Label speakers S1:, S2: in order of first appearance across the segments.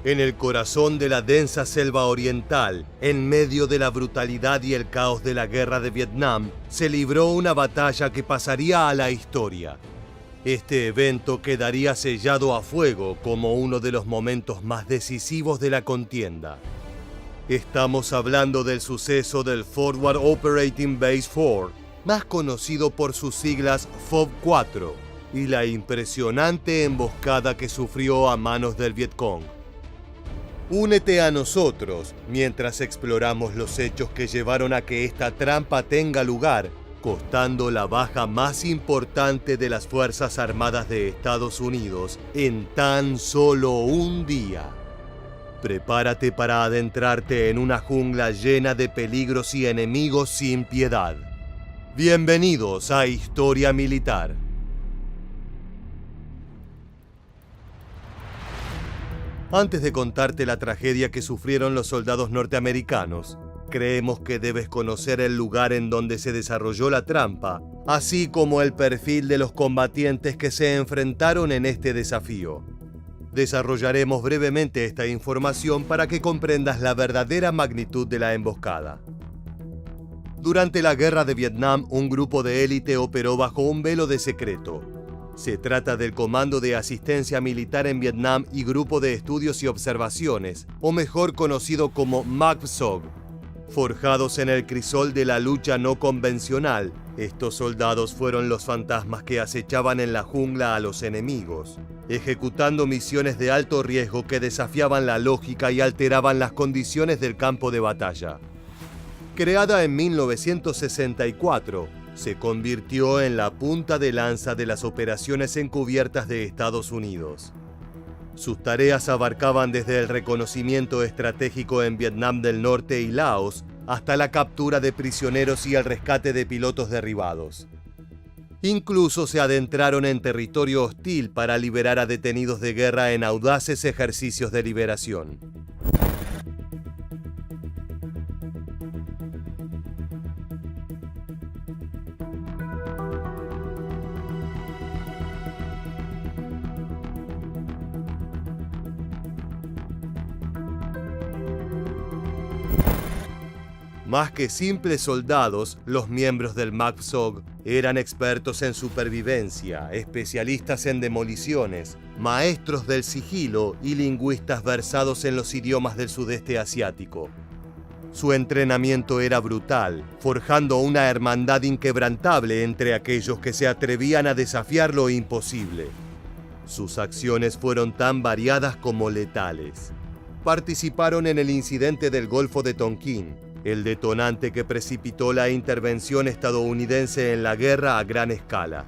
S1: En el corazón de la densa selva oriental, en medio de la brutalidad y el caos de la guerra de Vietnam, se libró una batalla que pasaría a la historia. Este evento quedaría sellado a fuego como uno de los momentos más decisivos de la contienda. Estamos hablando del suceso del Forward Operating Base 4, más conocido por sus siglas FOB-4, y la impresionante emboscada que sufrió a manos del Vietcong. Únete a nosotros mientras exploramos los hechos que llevaron a que esta trampa tenga lugar, costando la baja más importante de las Fuerzas Armadas de Estados Unidos en tan solo un día. Prepárate para adentrarte en una jungla llena de peligros y enemigos sin piedad. Bienvenidos a Historia Militar. Antes de contarte la tragedia que sufrieron los soldados norteamericanos, creemos que debes conocer el lugar en donde se desarrolló la trampa, así como el perfil de los combatientes que se enfrentaron en este desafío. Desarrollaremos brevemente esta información para que comprendas la verdadera magnitud de la emboscada. Durante la Guerra de Vietnam, un grupo de élite operó bajo un velo de secreto. Se trata del Comando de Asistencia Militar en Vietnam y Grupo de Estudios y Observaciones, o mejor conocido como MACPSOG. Forjados en el crisol de la lucha no convencional, estos soldados fueron los fantasmas que acechaban en la jungla a los enemigos, ejecutando misiones de alto riesgo que desafiaban la lógica y alteraban las condiciones del campo de batalla. Creada en 1964, se convirtió en la punta de lanza de las operaciones encubiertas de Estados Unidos. Sus tareas abarcaban desde el reconocimiento estratégico en Vietnam del Norte y Laos hasta la captura de prisioneros y el rescate de pilotos derribados. Incluso se adentraron en territorio hostil para liberar a detenidos de guerra en audaces ejercicios de liberación. Más que simples soldados, los miembros del MACPSOG eran expertos en supervivencia, especialistas en demoliciones, maestros del sigilo y lingüistas versados en los idiomas del sudeste asiático. Su entrenamiento era brutal, forjando una hermandad inquebrantable entre aquellos que se atrevían a desafiar lo imposible. Sus acciones fueron tan variadas como letales. Participaron en el incidente del Golfo de Tonkin, el detonante que precipitó la intervención estadounidense en la guerra a gran escala.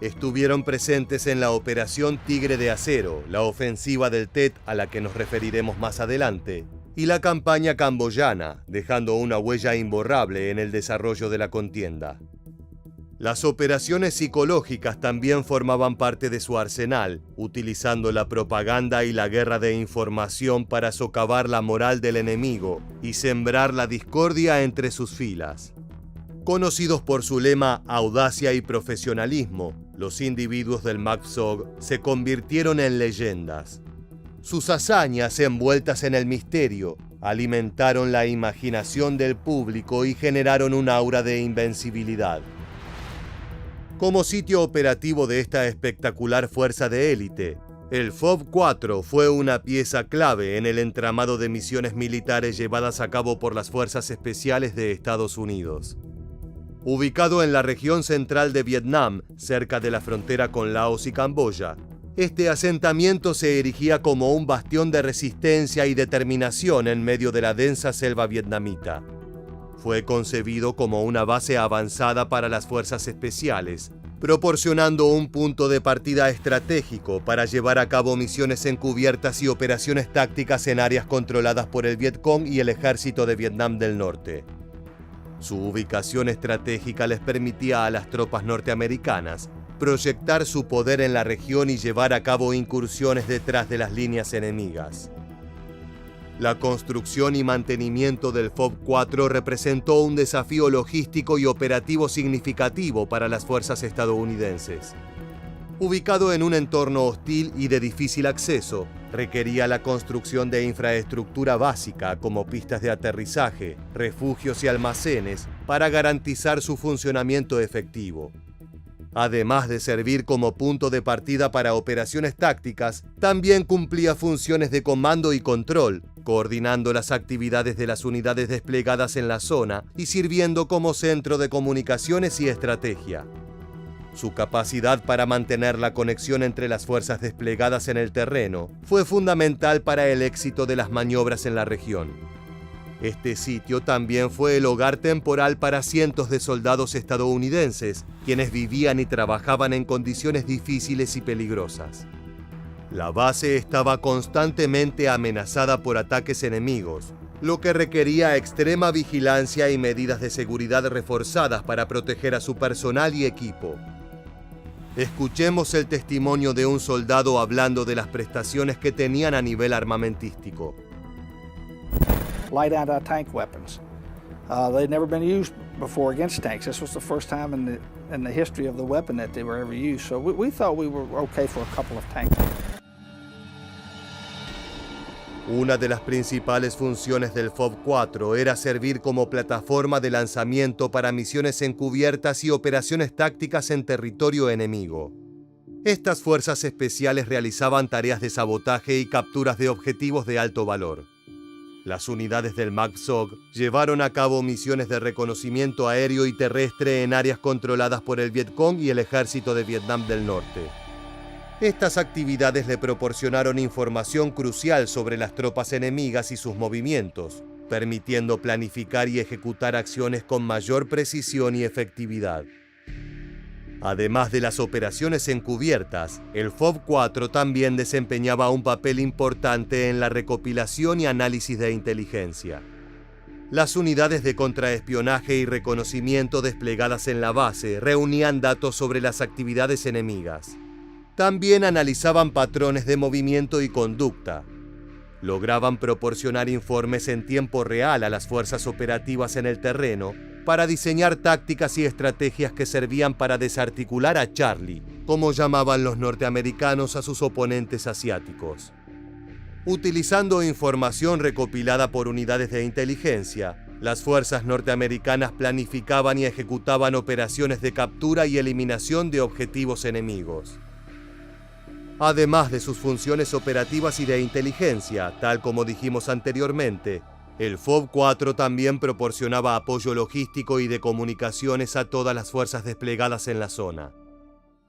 S1: Estuvieron presentes en la Operación Tigre de Acero, la ofensiva del Tet a la que nos referiremos más adelante, y la campaña camboyana, dejando una huella imborrable en el desarrollo de la contienda. Las operaciones psicológicas también formaban parte de su arsenal, utilizando la propaganda y la guerra de información para socavar la moral del enemigo y sembrar la discordia entre sus filas. Conocidos por su lema audacia y profesionalismo, los individuos del MACPSOG se convirtieron en leyendas. Sus hazañas envueltas en el misterio alimentaron la imaginación del público y generaron un aura de invencibilidad. Como sitio operativo de esta espectacular fuerza de élite, el FOB-4 fue una pieza clave en el entramado de misiones militares llevadas a cabo por las Fuerzas Especiales de Estados Unidos. Ubicado en la región central de Vietnam, cerca de la frontera con Laos y Camboya, este asentamiento se erigía como un bastión de resistencia y determinación en medio de la densa selva vietnamita. Fue concebido como una base avanzada para las fuerzas especiales, proporcionando un punto de partida estratégico para llevar a cabo misiones encubiertas y operaciones tácticas en áreas controladas por el Vietcong y el ejército de Vietnam del Norte. Su ubicación estratégica les permitía a las tropas norteamericanas proyectar su poder en la región y llevar a cabo incursiones detrás de las líneas enemigas. La construcción y mantenimiento del FOB-4 representó un desafío logístico y operativo significativo para las fuerzas estadounidenses. Ubicado en un entorno hostil y de difícil acceso, requería la construcción de infraestructura básica como pistas de aterrizaje, refugios y almacenes para garantizar su funcionamiento efectivo. Además de servir como punto de partida para operaciones tácticas, también cumplía funciones de comando y control, coordinando las actividades de las unidades desplegadas en la zona y sirviendo como centro de comunicaciones y estrategia. Su capacidad para mantener la conexión entre las fuerzas desplegadas en el terreno fue fundamental para el éxito de las maniobras en la región. Este sitio también fue el hogar temporal para cientos de soldados estadounidenses, quienes vivían y trabajaban en condiciones difíciles y peligrosas. La base estaba constantemente amenazada por ataques enemigos, lo que requería extrema vigilancia y medidas de seguridad reforzadas para proteger a su personal y equipo. Escuchemos el testimonio de un soldado hablando de las prestaciones que tenían a nivel armamentístico.
S2: Light anti-tank weapons. They'd never been used before against tanks. This was the first time in the history of the weapon that they were ever used. So we thought we were okay for a couple of tanks.
S1: Una de las principales funciones del FOB-4 era servir como plataforma de lanzamiento para misiones encubiertas y operaciones tácticas en territorio enemigo. Estas fuerzas especiales realizaban tareas de sabotaje y capturas de objetivos de alto valor. Las unidades del MACSOG llevaron a cabo misiones de reconocimiento aéreo y terrestre en áreas controladas por el Vietcong y el Ejército de Vietnam del Norte. Estas actividades le proporcionaron información crucial sobre las tropas enemigas y sus movimientos, permitiendo planificar y ejecutar acciones con mayor precisión y efectividad. Además de las operaciones encubiertas, el FOB-4 también desempeñaba un papel importante en la recopilación y análisis de inteligencia. Las unidades de contraespionaje y reconocimiento desplegadas en la base reunían datos sobre las actividades enemigas. También analizaban patrones de movimiento y conducta. Lograban proporcionar informes en tiempo real a las fuerzas operativas en el terreno para diseñar tácticas y estrategias que servían para desarticular a Charlie, como llamaban los norteamericanos a sus oponentes asiáticos. Utilizando información recopilada por unidades de inteligencia, las fuerzas norteamericanas planificaban y ejecutaban operaciones de captura y eliminación de objetivos enemigos. Además de sus funciones operativas y de inteligencia, tal como dijimos anteriormente, el FOB-4 también proporcionaba apoyo logístico y de comunicaciones a todas las fuerzas desplegadas en la zona.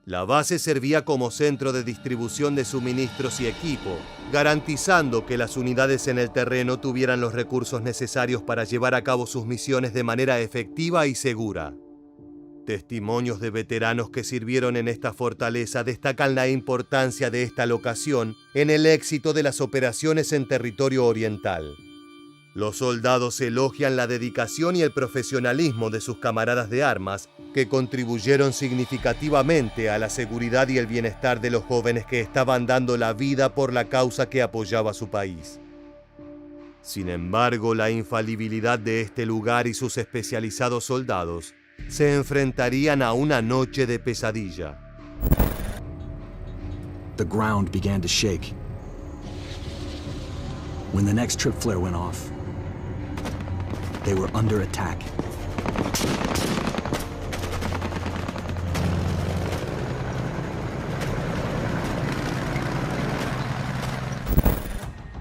S1: La base servía como centro de distribución de suministros y equipo, garantizando que las unidades en el terreno tuvieran los recursos necesarios para llevar a cabo sus misiones de manera efectiva y segura. Testimonios de veteranos que sirvieron en esta fortaleza destacan la importancia de esta locación en el éxito de las operaciones en territorio oriental. Los soldados elogian la dedicación y el profesionalismo de sus camaradas de armas, que contribuyeron significativamente a la seguridad y el bienestar de los jóvenes que estaban dando la vida por la causa que apoyaba a su país. Sin embargo, la infalibilidad de este lugar y sus especializados soldados se enfrentarían a una noche de pesadilla.
S3: The ground began to shake. When the next trip flare went off, they were under attack.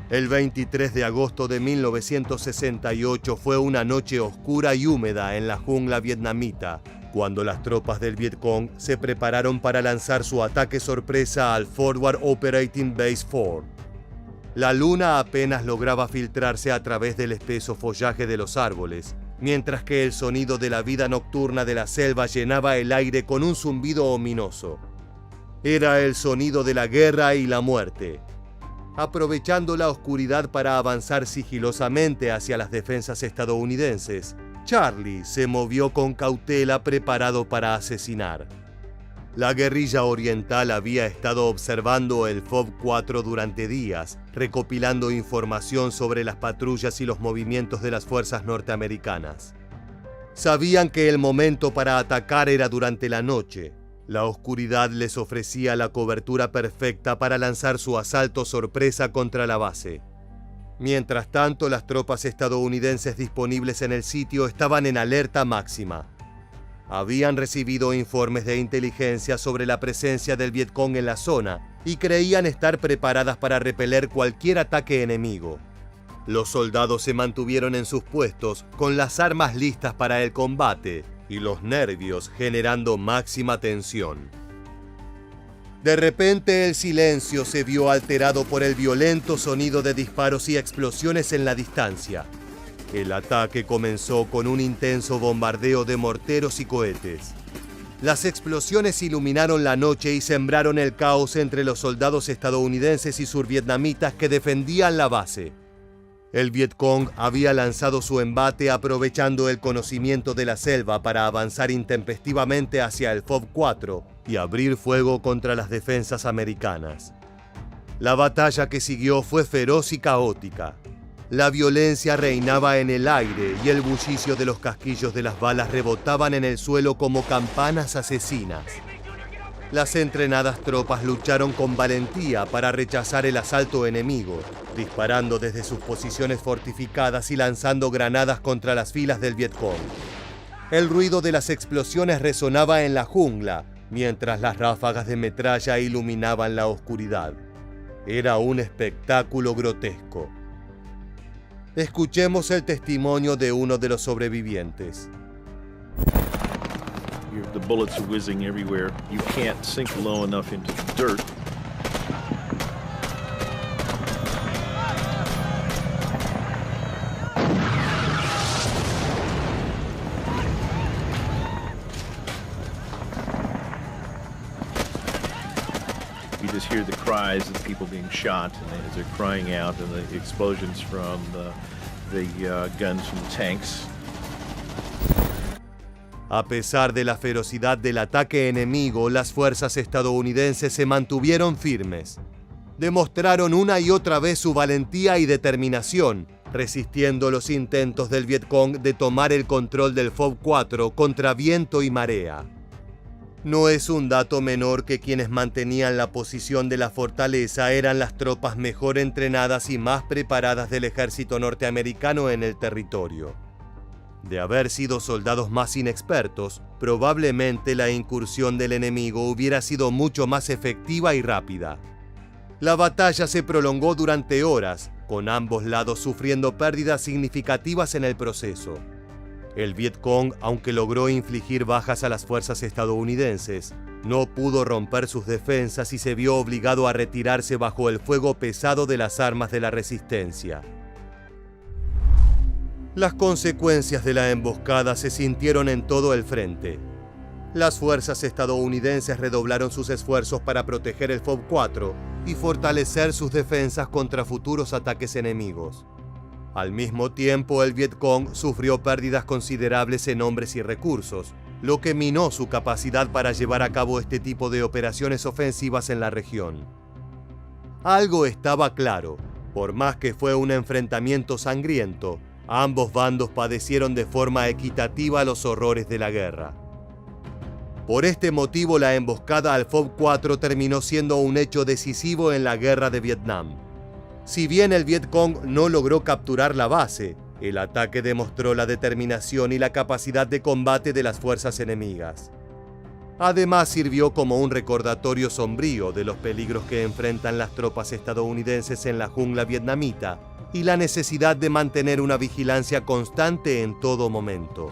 S1: El 23 de agosto de 1968 fue una noche oscura y húmeda en la jungla vietnamita, cuando las tropas del Vietcong se prepararon para lanzar su ataque sorpresa al Forward Operating Base 4. La luna apenas lograba filtrarse a través del espeso follaje de los árboles, mientras que el sonido de la vida nocturna de la selva llenaba el aire con un zumbido ominoso. Era el sonido de la guerra y la muerte. Aprovechando la oscuridad para avanzar sigilosamente hacia las defensas estadounidenses, Charlie se movió con cautela, preparado para asesinar. La guerrilla oriental había estado observando el FOB-4 durante días, recopilando información sobre las patrullas y los movimientos de las fuerzas norteamericanas. Sabían que el momento para atacar era durante la noche, La oscuridad les ofrecía la cobertura perfecta para lanzar su asalto sorpresa contra la base. Mientras tanto, las tropas estadounidenses disponibles en el sitio estaban en alerta máxima. Habían recibido informes de inteligencia sobre la presencia del Vietcong en la zona y creían estar preparadas para repeler cualquier ataque enemigo. Los soldados se mantuvieron en sus puestos con las armas listas para el combate y los nervios generando máxima tensión. De repente el silencio se vio alterado por el violento sonido de disparos y explosiones en la distancia. El ataque comenzó con un intenso bombardeo de morteros y cohetes. Las explosiones iluminaron la noche y sembraron el caos entre los soldados estadounidenses y survietnamitas que defendían la base. El Vietcong había lanzado su embate aprovechando el conocimiento de la selva para avanzar intempestivamente hacia el FOB 4 y abrir fuego contra las defensas americanas. La batalla que siguió fue feroz y caótica. La violencia reinaba en el aire y el bullicio de los casquillos de las balas rebotaban en el suelo como campanas asesinas. Las entrenadas tropas lucharon con valentía para rechazar el asalto enemigo, disparando desde sus posiciones fortificadas y lanzando granadas contra las filas del Vietcong. El ruido de las explosiones resonaba en la jungla, mientras las ráfagas de metralla iluminaban la oscuridad. Era un espectáculo grotesco. Escuchemos el testimonio de uno de los sobrevivientes.
S4: The bullets are whizzing everywhere. You can't sink low enough into the dirt. You just hear the cries of people being shot, and as they're crying out, and the explosions from the guns from the tanks.
S1: A pesar de la ferocidad del ataque enemigo, las fuerzas estadounidenses se mantuvieron firmes. Demostraron una y otra vez su valentía y determinación, resistiendo los intentos del Vietcong de tomar el control del FOB 4 contra viento y marea. No es un dato menor que quienes mantenían la posición de la fortaleza eran las tropas mejor entrenadas y más preparadas del ejército norteamericano en el territorio. De haber sido soldados más inexpertos, probablemente la incursión del enemigo hubiera sido mucho más efectiva y rápida. La batalla se prolongó durante horas, con ambos lados sufriendo pérdidas significativas en el proceso. El Vietcong, aunque logró infligir bajas a las fuerzas estadounidenses, no pudo romper sus defensas y se vio obligado a retirarse bajo el fuego pesado de las armas de la resistencia. Las consecuencias de la emboscada se sintieron en todo el frente. Las fuerzas estadounidenses redoblaron sus esfuerzos para proteger el FOB 4 y fortalecer sus defensas contra futuros ataques enemigos. Al mismo tiempo, el Vietcong sufrió pérdidas considerables en hombres y recursos, lo que minó su capacidad para llevar a cabo este tipo de operaciones ofensivas en la región. Algo estaba claro: por más que fue un enfrentamiento sangriento, ambos bandos padecieron de forma equitativa los horrores de la guerra. Por este motivo, la emboscada al FOB 4 terminó siendo un hecho decisivo en la guerra de Vietnam. Si bien el Vietcong no logró capturar la base, el ataque demostró la determinación y la capacidad de combate de las fuerzas enemigas. Además, sirvió como un recordatorio sombrío de los peligros que enfrentan las tropas estadounidenses en la jungla vietnamita y la necesidad de mantener una vigilancia constante en todo momento.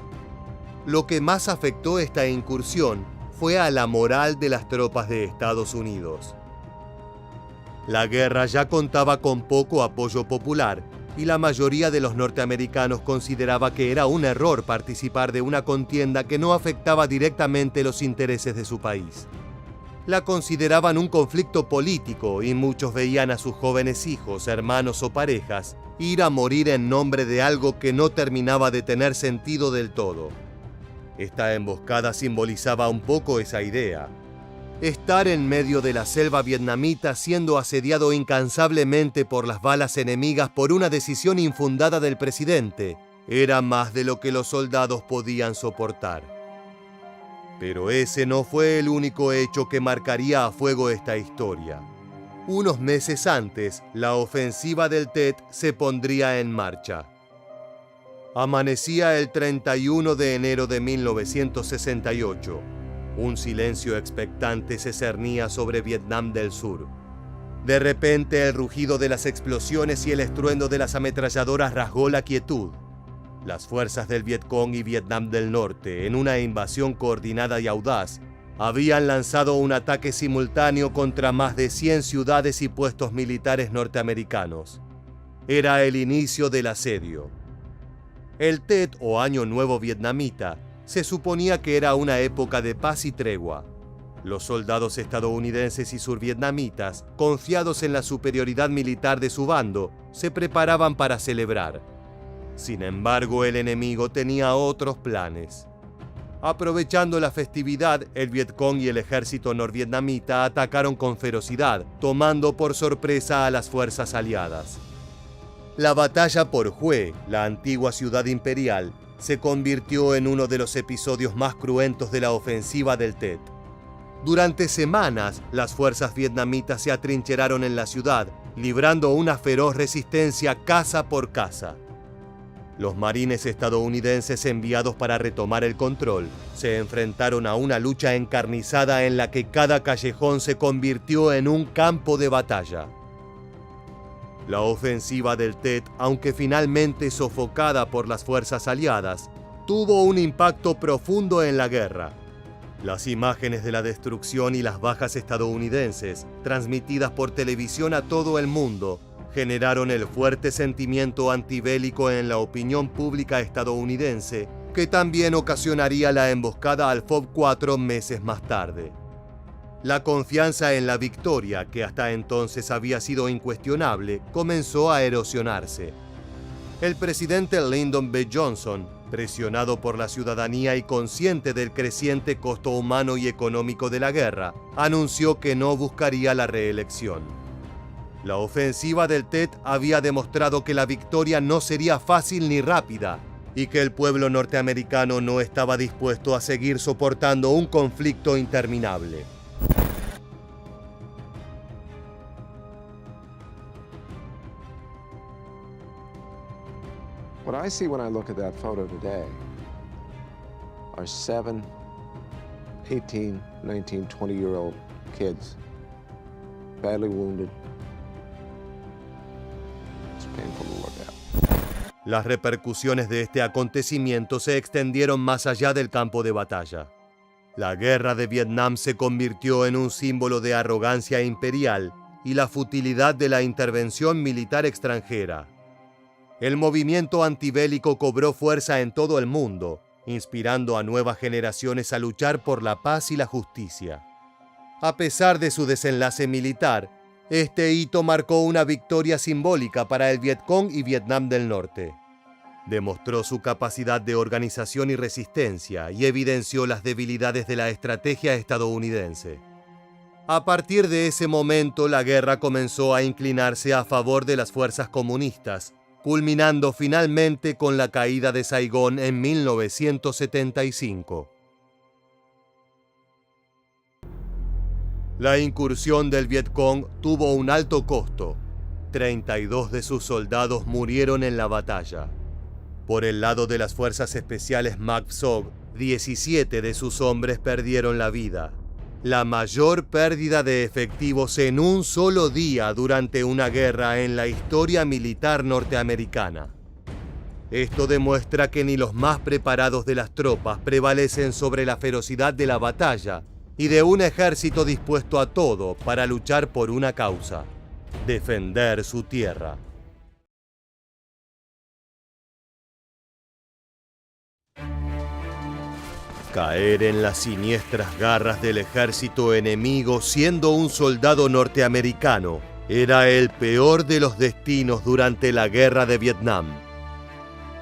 S1: Lo que más afectó esta incursión fue a la moral de las tropas de Estados Unidos. La guerra ya contaba con poco apoyo popular y la mayoría de los norteamericanos consideraba que era un error participar de una contienda que no afectaba directamente los intereses de su país. La consideraban un conflicto político y muchos veían a sus jóvenes hijos, hermanos o parejas ir a morir en nombre de algo que no terminaba de tener sentido del todo. Esta emboscada simbolizaba un poco esa idea. Estar en medio de la selva vietnamita siendo asediado incansablemente por las balas enemigas por una decisión infundada del presidente era más de lo que los soldados podían soportar. Pero ese no fue el único hecho que marcaría a fuego esta historia. Unos meses antes, la ofensiva del Tet se pondría en marcha. Amanecía el 31 de enero de 1968. Un silencio expectante se cernía sobre Vietnam del Sur. De repente, el rugido de las explosiones y el estruendo de las ametralladoras rasgó la quietud. Las fuerzas del Vietcong y Vietnam del Norte, en una invasión coordinada y audaz, habían lanzado un ataque simultáneo contra más de 100 ciudades y puestos militares norteamericanos. Era el inicio del asedio. El Tet, o Año Nuevo Vietnamita, se suponía que era una época de paz y tregua. Los soldados estadounidenses y survietnamitas, confiados en la superioridad militar de su bando, se preparaban para celebrar. Sin embargo, el enemigo tenía otros planes. Aprovechando la festividad, el Vietcong y el ejército norvietnamita atacaron con ferocidad, tomando por sorpresa a las fuerzas aliadas. La batalla por Hue, la antigua ciudad imperial, se convirtió en uno de los episodios más cruentos de la ofensiva del Tet. Durante semanas, las fuerzas vietnamitas se atrincheraron en la ciudad, librando una feroz resistencia casa por casa. Los marines estadounidenses enviados para retomar el control se enfrentaron a una lucha encarnizada en la que cada callejón se convirtió en un campo de batalla. La ofensiva del Tet, aunque finalmente sofocada por las fuerzas aliadas, tuvo un impacto profundo en la guerra. Las imágenes de la destrucción y las bajas estadounidenses, transmitidas por televisión a todo el mundo, generaron el fuerte sentimiento antibélico en la opinión pública estadounidense, que también ocasionaría la emboscada al FOB 4 meses más tarde. La confianza en la victoria, que hasta entonces había sido incuestionable, comenzó a erosionarse. El presidente Lyndon B. Johnson, presionado por la ciudadanía y consciente del creciente costo humano y económico de la guerra, anunció que no buscaría la reelección. La ofensiva del Tet había demostrado que la victoria no sería fácil ni rápida y que el pueblo norteamericano no estaba dispuesto a seguir soportando un conflicto interminable.
S5: What I see when I look at that photo today are 7, 18, 19, 20-year-old kids, badly wounded. It's painful to look at.
S1: Las repercusiones de este acontecimiento se extendieron más allá del campo de batalla. La guerra de Vietnam se convirtió en un símbolo de arrogancia imperial y la futilidad de la intervención militar extranjera. El movimiento antibélico cobró fuerza en todo el mundo, inspirando a nuevas generaciones a luchar por la paz y la justicia. A pesar de su desenlace militar, este hito marcó una victoria simbólica para el Vietcong y Vietnam del Norte. Demostró su capacidad de organización y resistencia y evidenció las debilidades de la estrategia estadounidense. A partir de ese momento, la guerra comenzó a inclinarse a favor de las fuerzas comunistas, culminando finalmente con la caída de Saigón en 1975. La incursión del Vietcong tuvo un alto costo. 32 de sus soldados murieron en la batalla. Por el lado de las fuerzas especiales Mac Sog, 17 de sus hombres perdieron la vida. La mayor pérdida de efectivos en un solo día durante una guerra en la historia militar norteamericana. Esto demuestra que ni los más preparados de las tropas prevalecen sobre la ferocidad de la batalla y de un ejército dispuesto a todo para luchar por una causa: defender su tierra. Caer en las siniestras garras del ejército enemigo siendo un soldado norteamericano era el peor de los destinos durante la guerra de Vietnam.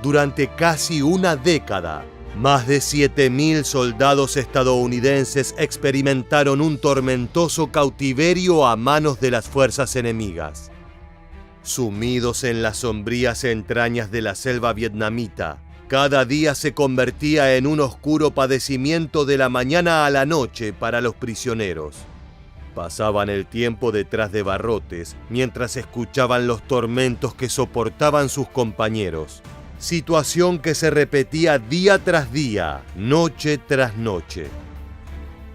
S1: Durante casi una década, más de 7.000 soldados estadounidenses experimentaron un tormentoso cautiverio a manos de las fuerzas enemigas. Sumidos en las sombrías entrañas de la selva vietnamita, Cada día se convertía en un oscuro padecimiento de la mañana a la noche para los prisioneros. Pasaban el tiempo detrás de barrotes mientras escuchaban los tormentos que soportaban sus compañeros. Situación que se repetía día tras día, noche tras noche.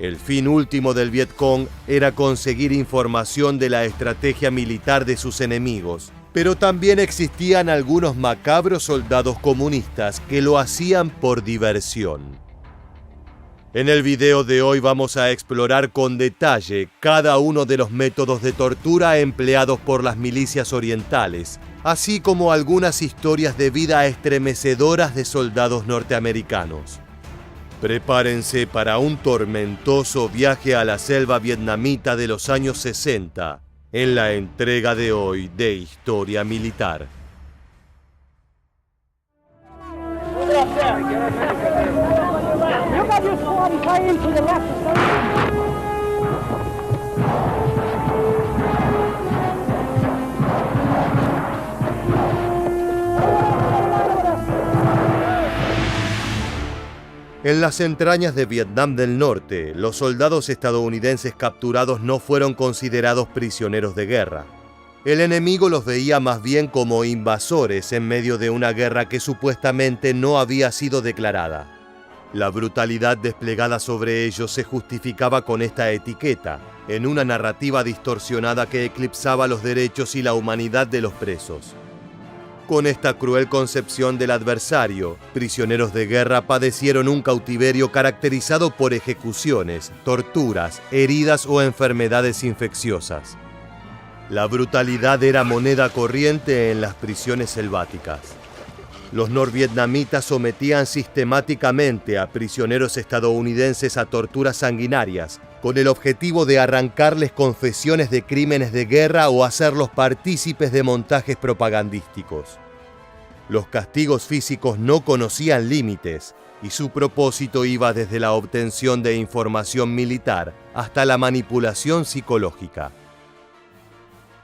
S1: El fin último del Vietcong era conseguir información de la estrategia militar de sus enemigos, pero también existían algunos macabros soldados comunistas que lo hacían por diversión. En el video de hoy vamos a explorar con detalle cada uno de los métodos de tortura empleados por las milicias orientales, así como algunas historias de vida estremecedoras de soldados norteamericanos. Prepárense para un tormentoso viaje a la selva vietnamita de los años 60, en la entrega de hoy de Historia Militar. En las entrañas de Vietnam del Norte, los soldados estadounidenses capturados no fueron considerados prisioneros de guerra. El enemigo los veía más bien como invasores en medio de una guerra que supuestamente no había sido declarada. La brutalidad desplegada sobre ellos se justificaba con esta etiqueta, en una narrativa distorsionada que eclipsaba los derechos y la humanidad de los presos. Con esta cruel concepción del adversario, prisioneros de guerra padecieron un cautiverio caracterizado por ejecuciones, torturas, heridas o enfermedades infecciosas. La brutalidad era moneda corriente en las prisiones selváticas. Los norvietnamitas sometían sistemáticamente a prisioneros estadounidenses a torturas sanguinarias, con el objetivo de arrancarles confesiones de crímenes de guerra o hacerlos partícipes de montajes propagandísticos. Los castigos físicos no conocían límites y su propósito iba desde la obtención de información militar hasta la manipulación psicológica.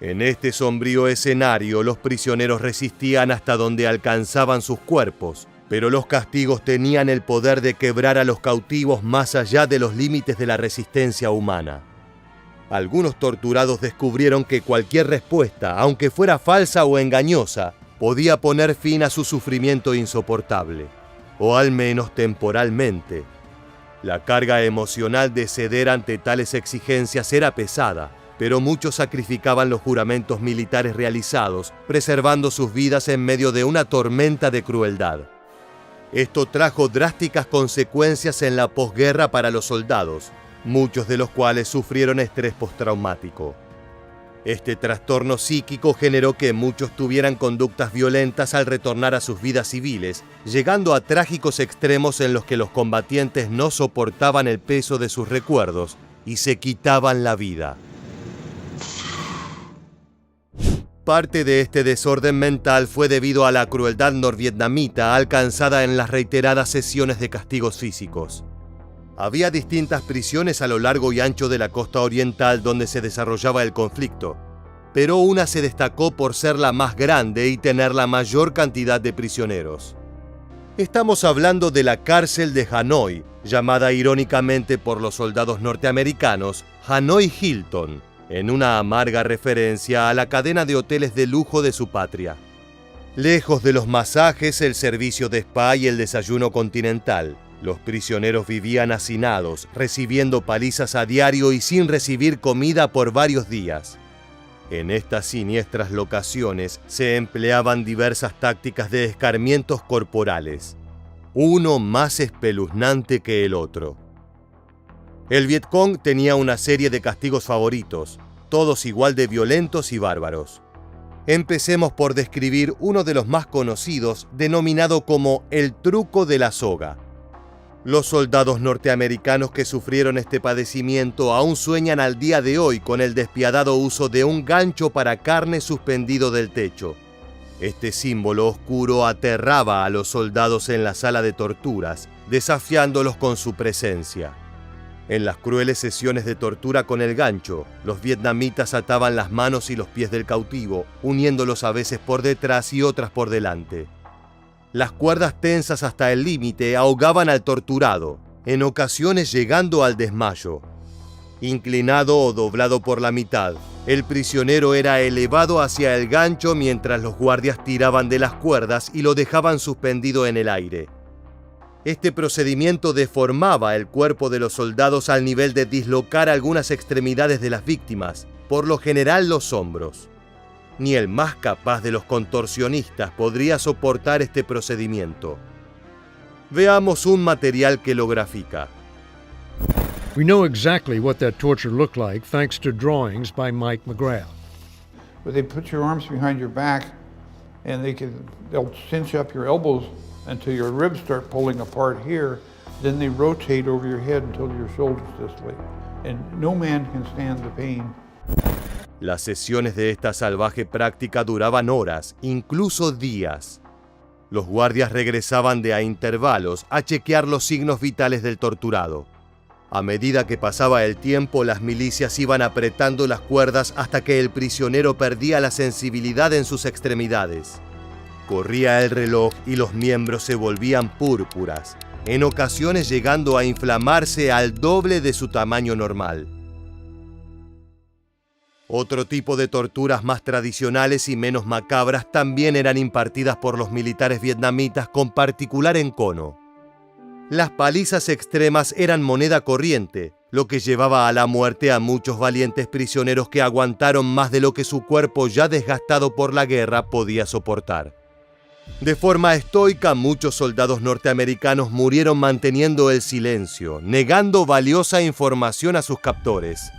S1: En este sombrío escenario, los prisioneros resistían hasta donde alcanzaban sus cuerpos, pero los castigos tenían el poder de quebrar a los cautivos más allá de los límites de la resistencia humana. Algunos torturados descubrieron que cualquier respuesta, aunque fuera falsa o engañosa, podía poner fin a su sufrimiento insoportable, o al menos temporalmente. La carga emocional de ceder ante tales exigencias era pesada, pero muchos sacrificaban los juramentos militares realizados, preservando sus vidas en medio de una tormenta de crueldad. Esto trajo drásticas consecuencias en la posguerra para los soldados, muchos de los cuales sufrieron estrés postraumático. Este trastorno psíquico generó que muchos tuvieran conductas violentas al retornar a sus vidas civiles, llegando a trágicos extremos en los que los combatientes no soportaban el peso de sus recuerdos y se quitaban la vida. Parte de este desorden mental fue debido a la crueldad norvietnamita alcanzada en las reiteradas sesiones de castigos físicos. Había distintas prisiones a lo largo y ancho de la costa oriental donde se desarrollaba el conflicto, pero una se destacó por ser la más grande y tener la mayor cantidad de prisioneros. Estamos hablando de la cárcel de Hanoi, llamada irónicamente por los soldados norteamericanos Hanoi Hilton, en una amarga referencia a la cadena de hoteles de lujo de su patria. Lejos de los masajes, el servicio de spa y el desayuno continental, los prisioneros vivían hacinados, recibiendo palizas a diario y sin recibir comida por varios días. En estas siniestras locaciones se empleaban diversas tácticas de escarmientos corporales, uno más espeluznante que el otro. El Vietcong tenía una serie de castigos favoritos, todos igual de violentos y bárbaros. Empecemos por describir uno de los más conocidos, denominado como el truco de la soga. Los soldados norteamericanos que sufrieron este padecimiento aún sueñan al día de hoy con el despiadado uso de un gancho para carne suspendido del techo. Este símbolo oscuro aterraba a los soldados en la sala de torturas, desafiándolos con su presencia. En las crueles sesiones de tortura con el gancho, los vietnamitas ataban las manos y los pies del cautivo, uniéndolos a veces por detrás y otras por delante. Las cuerdas tensas hasta el límite ahogaban al torturado, en ocasiones llegando al desmayo. Inclinado o doblado por la mitad, el prisionero era elevado hacia el gancho mientras los guardias tiraban de las cuerdas y lo dejaban suspendido en el aire. Este procedimiento deformaba el cuerpo de los soldados al nivel de dislocar algunas extremidades de las víctimas, por lo general los hombros. Ni el más capaz de los contorsionistas podría soportar este procedimiento. Veamos un material que lo grafica.
S6: We know exactly what that torture looked like thanks to drawings by Mike McGrath.
S7: But they put your arms behind your back and they'll cinch up your elbows until your ribs start pulling apart here. Then they rotate over your head until your shoulders this way. And no man can stand the pain.
S1: Las sesiones de esta salvaje práctica duraban horas, incluso días. Los guardias regresaban de a intervalos a chequear los signos vitales del torturado. A medida que pasaba el tiempo, las milicias iban apretando las cuerdas hasta que el prisionero perdía la sensibilidad en sus extremidades. Corría el reloj y los miembros se volvían púrpuras, en ocasiones llegando a inflamarse al doble de su tamaño normal. Otro tipo de torturas más tradicionales y menos macabras también eran impartidas por los militares vietnamitas, con particular encono. Las palizas extremas eran moneda corriente, lo que llevaba a la muerte a muchos valientes prisioneros que aguantaron más de lo que su cuerpo ya desgastado por la guerra podía soportar. De forma estoica, muchos soldados norteamericanos murieron manteniendo el silencio, negando valiosa información a sus captores.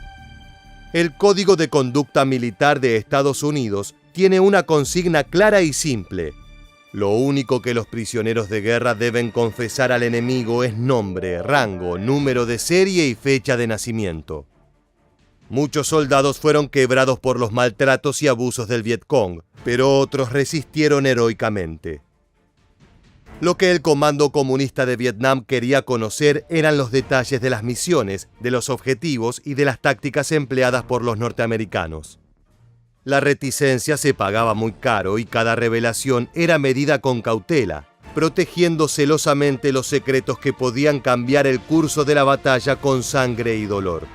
S1: El Código de Conducta Militar de Estados Unidos tiene una consigna clara y simple. Lo único que los prisioneros de guerra deben confesar al enemigo es nombre, rango, número de serie y fecha de nacimiento. Muchos soldados fueron quebrados por los maltratos y abusos del Vietcong, pero otros resistieron heroicamente. Lo que el Comando Comunista de Vietnam quería conocer eran los detalles de las misiones, de los objetivos y de las tácticas empleadas por los norteamericanos. La reticencia se pagaba muy caro y cada revelación era medida con cautela, protegiendo celosamente los secretos que podían cambiar el curso de la batalla con sangre y dolor.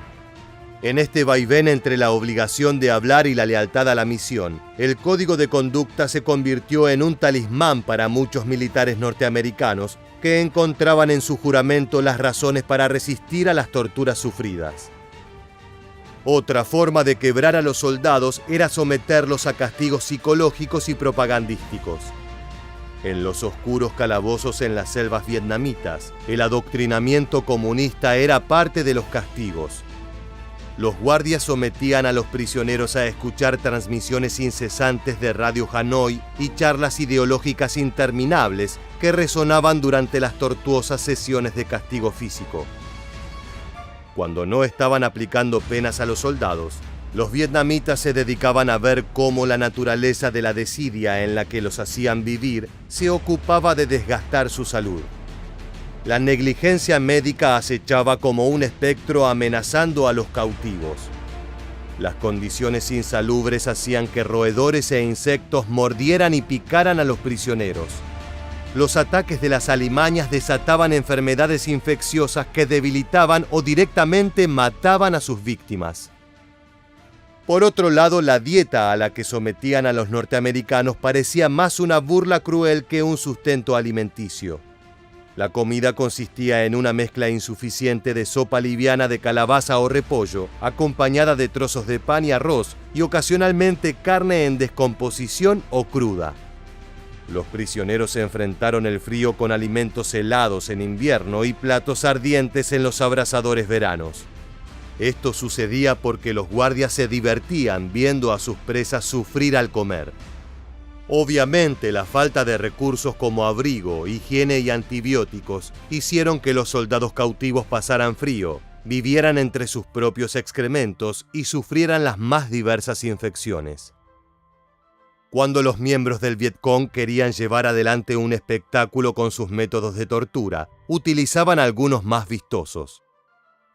S1: En este vaivén entre la obligación de hablar y la lealtad a la misión, el código de conducta se convirtió en un talismán para muchos militares norteamericanos que encontraban en su juramento las razones para resistir a las torturas sufridas. Otra forma de quebrar a los soldados era someterlos a castigos psicológicos y propagandísticos. En los oscuros calabozos en las selvas vietnamitas, el adoctrinamiento comunista era parte de los castigos. Los guardias sometían a los prisioneros a escuchar transmisiones incesantes de Radio Hanoi y charlas ideológicas interminables que resonaban durante las tortuosas sesiones de castigo físico. Cuando no estaban aplicando penas a los soldados, los vietnamitas se dedicaban a ver cómo la naturaleza de la desidia en la que los hacían vivir se ocupaba de desgastar su salud. La negligencia médica acechaba como un espectro amenazando a los cautivos. Las condiciones insalubres hacían que roedores e insectos mordieran y picaran a los prisioneros. Los ataques de las alimañas desataban enfermedades infecciosas que debilitaban o directamente mataban a sus víctimas. Por otro lado, la dieta a la que sometían a los norteamericanos parecía más una burla cruel que un sustento alimenticio. La comida consistía en una mezcla insuficiente de sopa liviana de calabaza o repollo, acompañada de trozos de pan y arroz, y ocasionalmente carne en descomposición o cruda. Los prisioneros se enfrentaron el frío con alimentos helados en invierno y platos ardientes en los abrasadores veranos. Esto sucedía porque los guardias se divertían viendo a sus presas sufrir al comer. Obviamente, la falta de recursos como abrigo, higiene y antibióticos hicieron que los soldados cautivos pasaran frío, vivieran entre sus propios excrementos y sufrieran las más diversas infecciones. Cuando los miembros del Vietcong querían llevar adelante un espectáculo con sus métodos de tortura, utilizaban algunos más vistosos.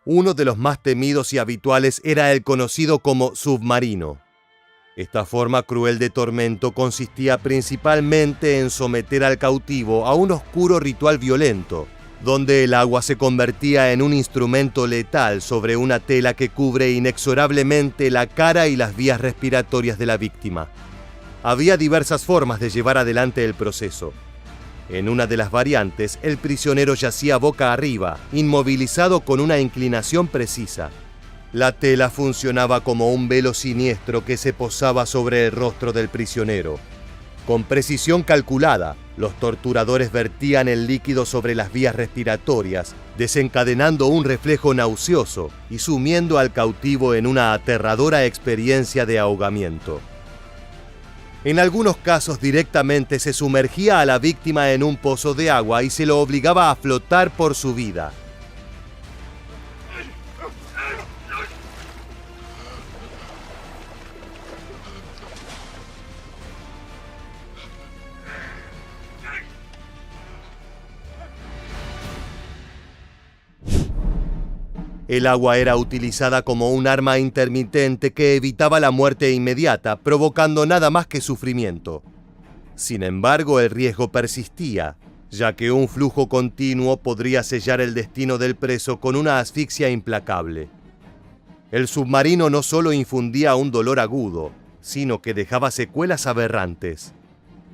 S1: Uno de los más temidos y habituales era el conocido como submarino. Esta forma cruel de tormento consistía principalmente en someter al cautivo a un oscuro ritual violento, donde el agua se convertía en un instrumento letal sobre una tela que cubre inexorablemente la cara y las vías respiratorias de la víctima. Había diversas formas de llevar adelante el proceso. En una de las variantes, el prisionero yacía boca arriba, inmovilizado con una inclinación precisa. La tela funcionaba como un velo siniestro que se posaba sobre el rostro del prisionero. Con precisión calculada, los torturadores vertían el líquido sobre las vías respiratorias, desencadenando un reflejo nauseoso y sumiendo al cautivo en una aterradora experiencia de ahogamiento. En algunos casos directamente se sumergía a la víctima en un pozo de agua y se lo obligaba a flotar por su vida. El agua era utilizada como un arma intermitente que evitaba la muerte inmediata, provocando nada más que sufrimiento. Sin embargo, el riesgo persistía, ya que un flujo continuo podría sellar el destino del preso con una asfixia implacable. El submarino no solo infundía un dolor agudo, sino que dejaba secuelas aberrantes.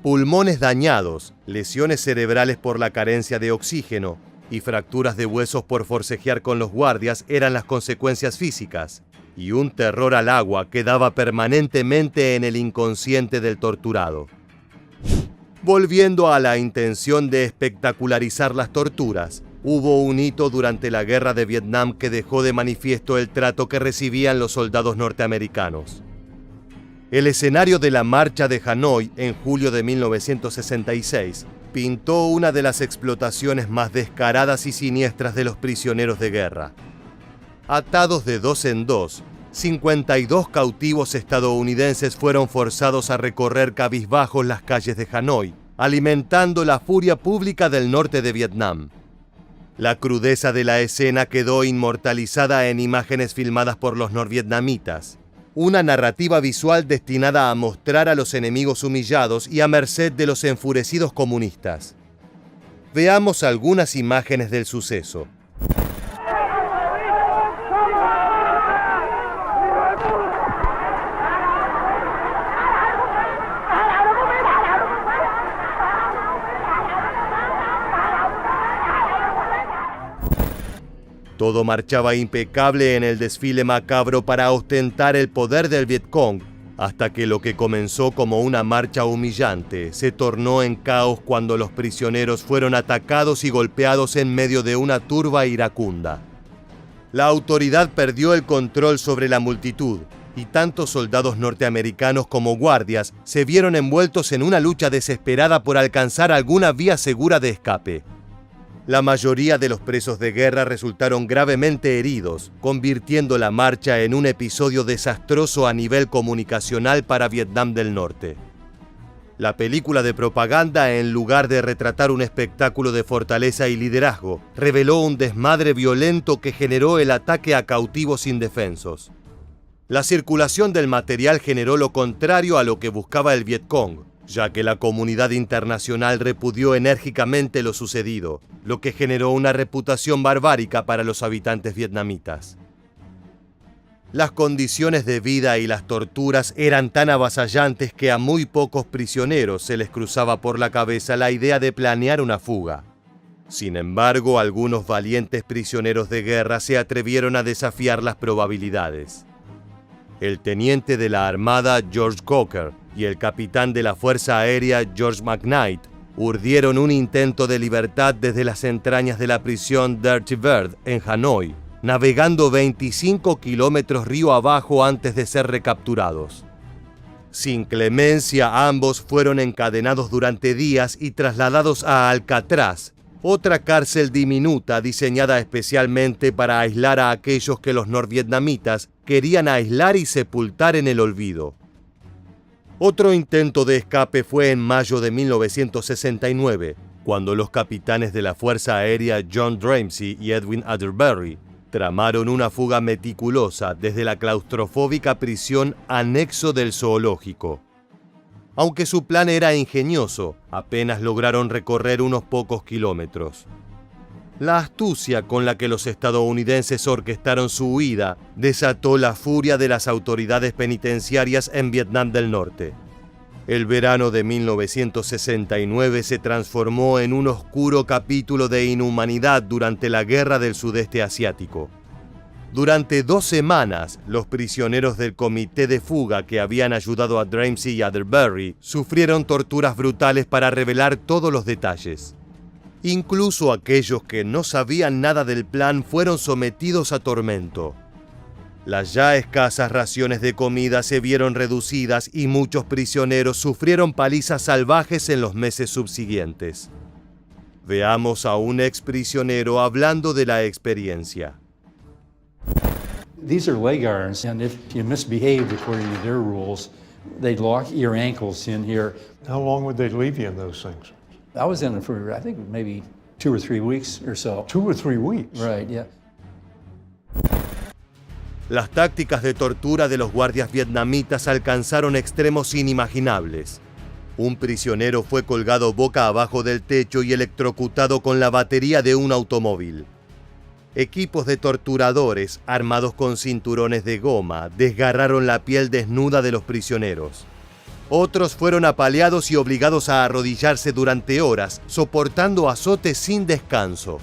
S1: Pulmones dañados, lesiones cerebrales por la carencia de oxígeno, y fracturas de huesos por forcejear con los guardias eran las consecuencias físicas, y un terror al agua quedaba permanentemente en el inconsciente del torturado. Volviendo a la intención de espectacularizar las torturas, hubo un hito durante la Guerra de Vietnam que dejó de manifiesto el trato que recibían los soldados norteamericanos. El escenario de la Marcha de Hanoi en julio de 1966 pintó una de las explotaciones más descaradas y siniestras de los prisioneros de guerra. Atados de dos en dos, 52 cautivos estadounidenses fueron forzados a recorrer cabizbajos las calles de Hanoi, alimentando la furia pública del norte de Vietnam. La crudeza de la escena quedó inmortalizada en imágenes filmadas por los norvietnamitas. Una narrativa visual destinada a mostrar a los enemigos humillados y a merced de los enfurecidos comunistas. Veamos algunas imágenes del suceso. Todo marchaba impecable en el desfile macabro para ostentar el poder del Vietcong, hasta que lo que comenzó como una marcha humillante se tornó en caos cuando los prisioneros fueron atacados y golpeados en medio de una turba iracunda. La autoridad perdió el control sobre la multitud, y tanto soldados norteamericanos como guardias se vieron envueltos en una lucha desesperada por alcanzar alguna vía segura de escape. La mayoría de los presos de guerra resultaron gravemente heridos, convirtiendo la marcha en un episodio desastroso a nivel comunicacional para Vietnam del Norte. La película de propaganda, en lugar de retratar un espectáculo de fortaleza y liderazgo, reveló un desmadre violento que generó el ataque a cautivos indefensos. La circulación del material generó lo contrario a lo que buscaba el Vietcong, ya que la comunidad internacional repudió enérgicamente lo sucedido, lo que generó una reputación barbárica para los habitantes vietnamitas. Las condiciones de vida y las torturas eran tan avasallantes que a muy pocos prisioneros se les cruzaba por la cabeza la idea de planear una fuga. Sin embargo, algunos valientes prisioneros de guerra se atrevieron a desafiar las probabilidades. El teniente de la Armada George Cocker y el capitán de la Fuerza Aérea George McKnight urdieron un intento de libertad desde las entrañas de la prisión Dirty Bird en Hanoi, navegando 25 kilómetros río abajo antes de ser recapturados. Sin clemencia, ambos fueron encadenados durante días y trasladados a Alcatraz, otra cárcel diminuta diseñada especialmente para aislar a aquellos que los norvietnamitas querían aislar y sepultar en el olvido. Otro intento de escape fue en mayo de 1969, cuando los capitanes de la Fuerza Aérea John Dramsey y Edwin Atterbury tramaron una fuga meticulosa desde la claustrofóbica prisión anexo del zoológico. Aunque su plan era ingenioso, apenas lograron recorrer unos pocos kilómetros. La astucia con la que los estadounidenses orquestaron su huida desató la furia de las autoridades penitenciarias en Vietnam del Norte. El verano de 1969 se transformó en un oscuro capítulo de inhumanidad durante la Guerra del Sudeste Asiático. Durante 2 semanas, los prisioneros del comité de fuga que habían ayudado a Dramsey y Atterbury sufrieron torturas brutales para revelar todos los detalles. Incluso aquellos que no sabían nada del plan fueron sometidos a tormento. Las ya escasas raciones de comida se vieron reducidas y muchos prisioneros sufrieron palizas salvajes en los meses subsiguientes. Veamos a un exprisionero hablando de la experiencia.
S8: These are leg irons, and if you misbehaved according to their rules, they'd lock your ankles in here.
S9: How long would they leave you in those things?
S8: I was in it for, I think, maybe 2 or 3 weeks or so.
S9: 2 or 3 weeks?
S8: Right, yeah.
S1: Las tácticas de tortura de los guardias vietnamitas alcanzaron extremos inimaginables. Un prisionero fue colgado boca abajo del techo y electrocutado con la batería de un automóvil. Equipos de torturadores, armados con cinturones de goma, desgarraron la piel desnuda de los prisioneros. Otros fueron apaleados y obligados a arrodillarse durante horas, soportando azotes sin descanso.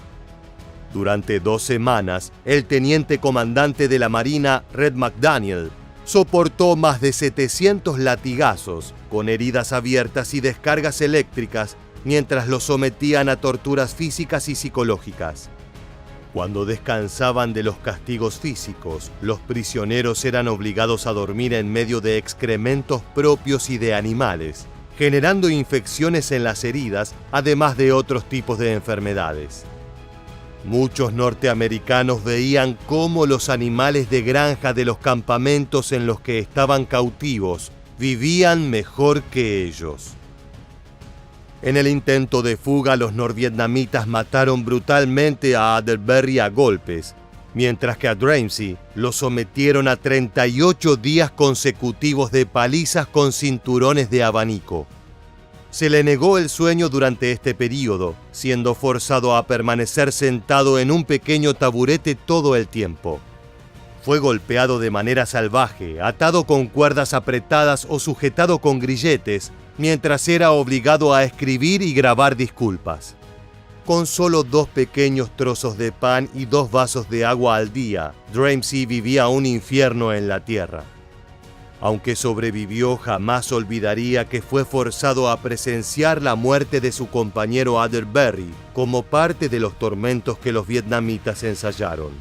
S1: Durante 2 semanas, el teniente comandante de la Marina, Red McDaniel, soportó más de 700 latigazos, con heridas abiertas y descargas eléctricas, mientras los sometían a torturas físicas y psicológicas. Cuando descansaban de los castigos físicos, los prisioneros eran obligados a dormir en medio de excrementos propios y de animales, generando infecciones en las heridas, además de otros tipos de enfermedades. Muchos norteamericanos veían cómo los animales de granja de los campamentos en los que estaban cautivos vivían mejor que ellos. En el intento de fuga, los norvietnamitas mataron brutalmente a Atterbury a golpes, mientras que a Dramsey lo sometieron a 38 días consecutivos de palizas con cinturones de abanico. Se le negó el sueño durante este periodo, siendo forzado a permanecer sentado en un pequeño taburete todo el tiempo. Fue golpeado de manera salvaje, atado con cuerdas apretadas o sujetado con grilletes, mientras era obligado a escribir y grabar disculpas. Con solo 2 pequeños trozos de pan y 2 vasos de agua al día, Dramsey vivía un infierno en la tierra. Aunque sobrevivió, jamás olvidaría que fue forzado a presenciar la muerte de su compañero Atterbury como parte de los tormentos que los vietnamitas ensayaron.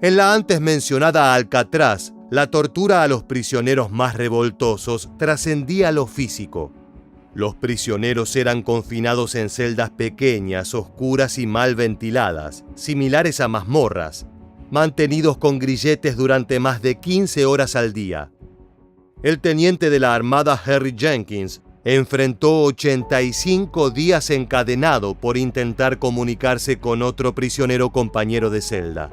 S1: En la antes mencionada Alcatraz, la tortura a los prisioneros más revoltosos trascendía lo físico. Los prisioneros eran confinados en celdas pequeñas, oscuras y mal ventiladas, similares a mazmorras, mantenidos con grilletes durante más de 15 horas al día. El teniente de la Armada Harry Jenkins enfrentó 85 días encadenado por intentar comunicarse con otro prisionero compañero de celda.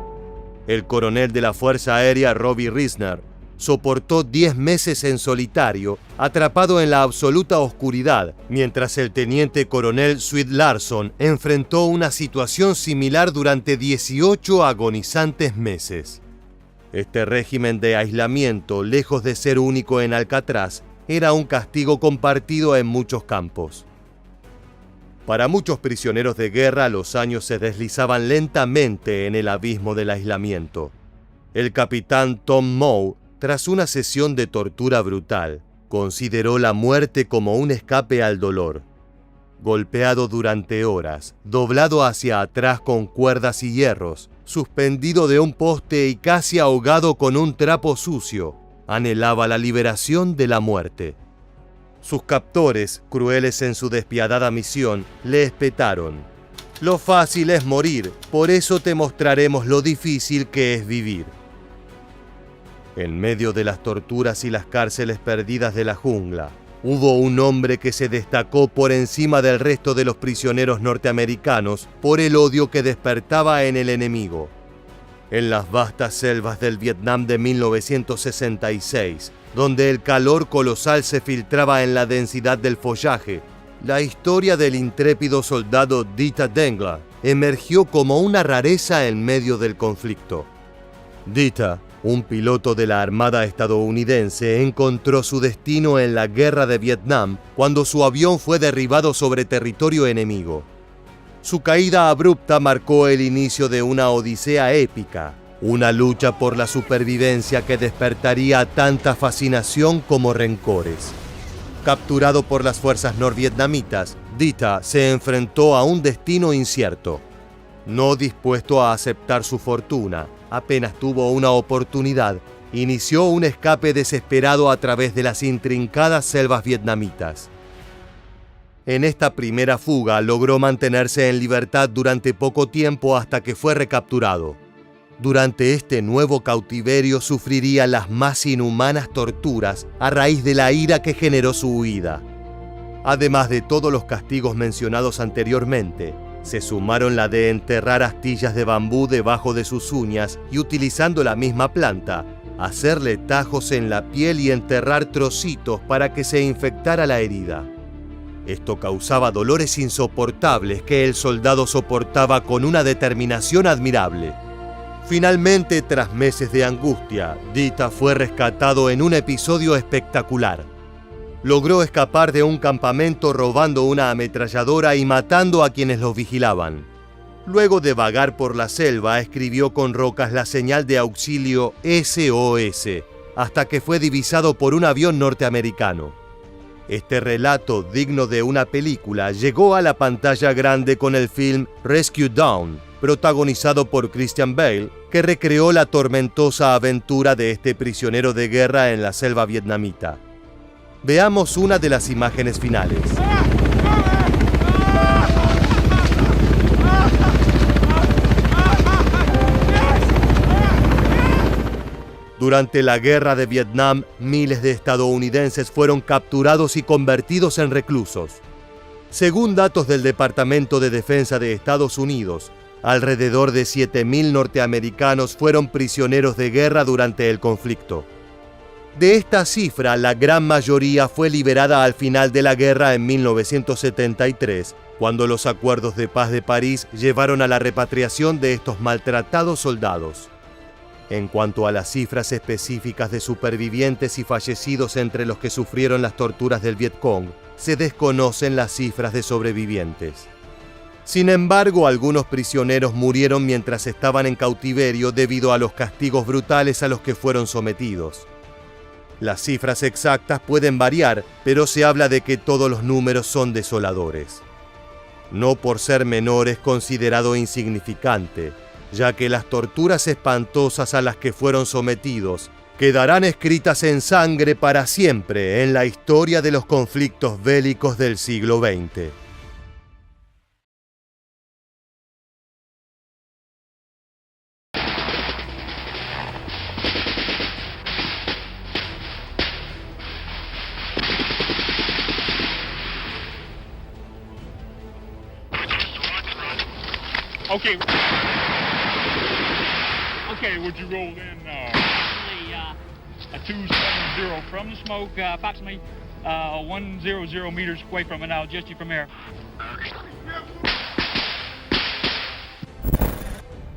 S1: El coronel de la Fuerza Aérea Robbie Risner soportó 10 meses en solitario, atrapado en la absoluta oscuridad, mientras el teniente coronel Swede Larson enfrentó una situación similar durante 18 agonizantes meses. Este régimen de aislamiento, lejos de ser único en Alcatraz, era un castigo compartido en muchos campos. Para muchos prisioneros de guerra, los años se deslizaban lentamente en el abismo del aislamiento. El capitán Tom Moe, tras una sesión de tortura brutal, consideró la muerte como un escape al dolor. Golpeado durante horas, doblado hacia atrás con cuerdas y hierros, suspendido de un poste y casi ahogado con un trapo sucio, anhelaba la liberación de la muerte. Sus captores, crueles en su despiadada misión, le espetaron: «Lo fácil es morir, por eso te mostraremos lo difícil que es vivir». En medio de las torturas y las cárceles perdidas de la jungla, hubo un hombre que se destacó por encima del resto de los prisioneros norteamericanos por el odio que despertaba en el enemigo. en las vastas selvas del Vietnam de 1966, donde el calor colosal se filtraba en la densidad del follaje, la historia del intrépido soldado Dita Dengla emergió como una rareza en medio del conflicto. Dita, un piloto de la Armada estadounidense, encontró su destino en la Guerra de Vietnam cuando su avión fue derribado sobre territorio enemigo. Su caída abrupta marcó el inicio de una odisea épica, una lucha por la supervivencia que despertaría tanta fascinación como rencores. Capturado por las fuerzas norvietnamitas, Dita se enfrentó a un destino incierto. No dispuesto a aceptar su fortuna, apenas tuvo una oportunidad, inició un escape desesperado a través de las intrincadas selvas vietnamitas. En esta primera fuga logró mantenerse en libertad durante poco tiempo hasta que fue recapturado. Durante este nuevo cautiverio sufriría las más inhumanas torturas a raíz de la ira que generó su huida. Además de todos los castigos mencionados anteriormente, se sumaron la de enterrar astillas de bambú debajo de sus uñas y, utilizando la misma planta, hacerle tajos en la piel y enterrar trocitos para que se infectara la herida. Esto causaba dolores insoportables que el soldado soportaba con una determinación admirable. Finalmente, tras meses de angustia, Dita fue rescatado en un episodio espectacular. Logró escapar de un campamento robando una ametralladora y matando a quienes los vigilaban. Luego de vagar por la selva, escribió con rocas la señal de auxilio SOS, hasta que fue divisado por un avión norteamericano. Este relato, digno de una película, llegó a la pantalla grande con el film Rescue Down, protagonizado por Christian Bale, que recreó la tormentosa aventura de este prisionero de guerra en la selva vietnamita. Veamos una de las imágenes finales. Durante la Guerra de Vietnam, miles de estadounidenses fueron capturados y convertidos en reclusos. Según datos del Departamento de Defensa de Estados Unidos, alrededor de 7.000 norteamericanos fueron prisioneros de guerra durante el conflicto. De esta cifra, la gran mayoría fue liberada al final de la guerra en 1973, cuando los acuerdos de paz de París llevaron a la repatriación de estos maltratados soldados. En cuanto a las cifras específicas de supervivientes y fallecidos entre los que sufrieron las torturas del Vietcong, se desconocen las cifras de sobrevivientes. Sin embargo, algunos prisioneros murieron mientras estaban en cautiverio debido a los castigos brutales a los que fueron sometidos. Las cifras exactas pueden variar, pero se habla de que todos los números son desoladores. No por ser menor es considerado insignificante, ya que las torturas espantosas a las que fueron sometidos quedarán escritas en sangre para siempre en la historia de los conflictos bélicos del siglo XX.
S10: Okay. Okay, would you roll in a 270 from the smoke, approximately 100 meters away from it. I'll adjust you from there.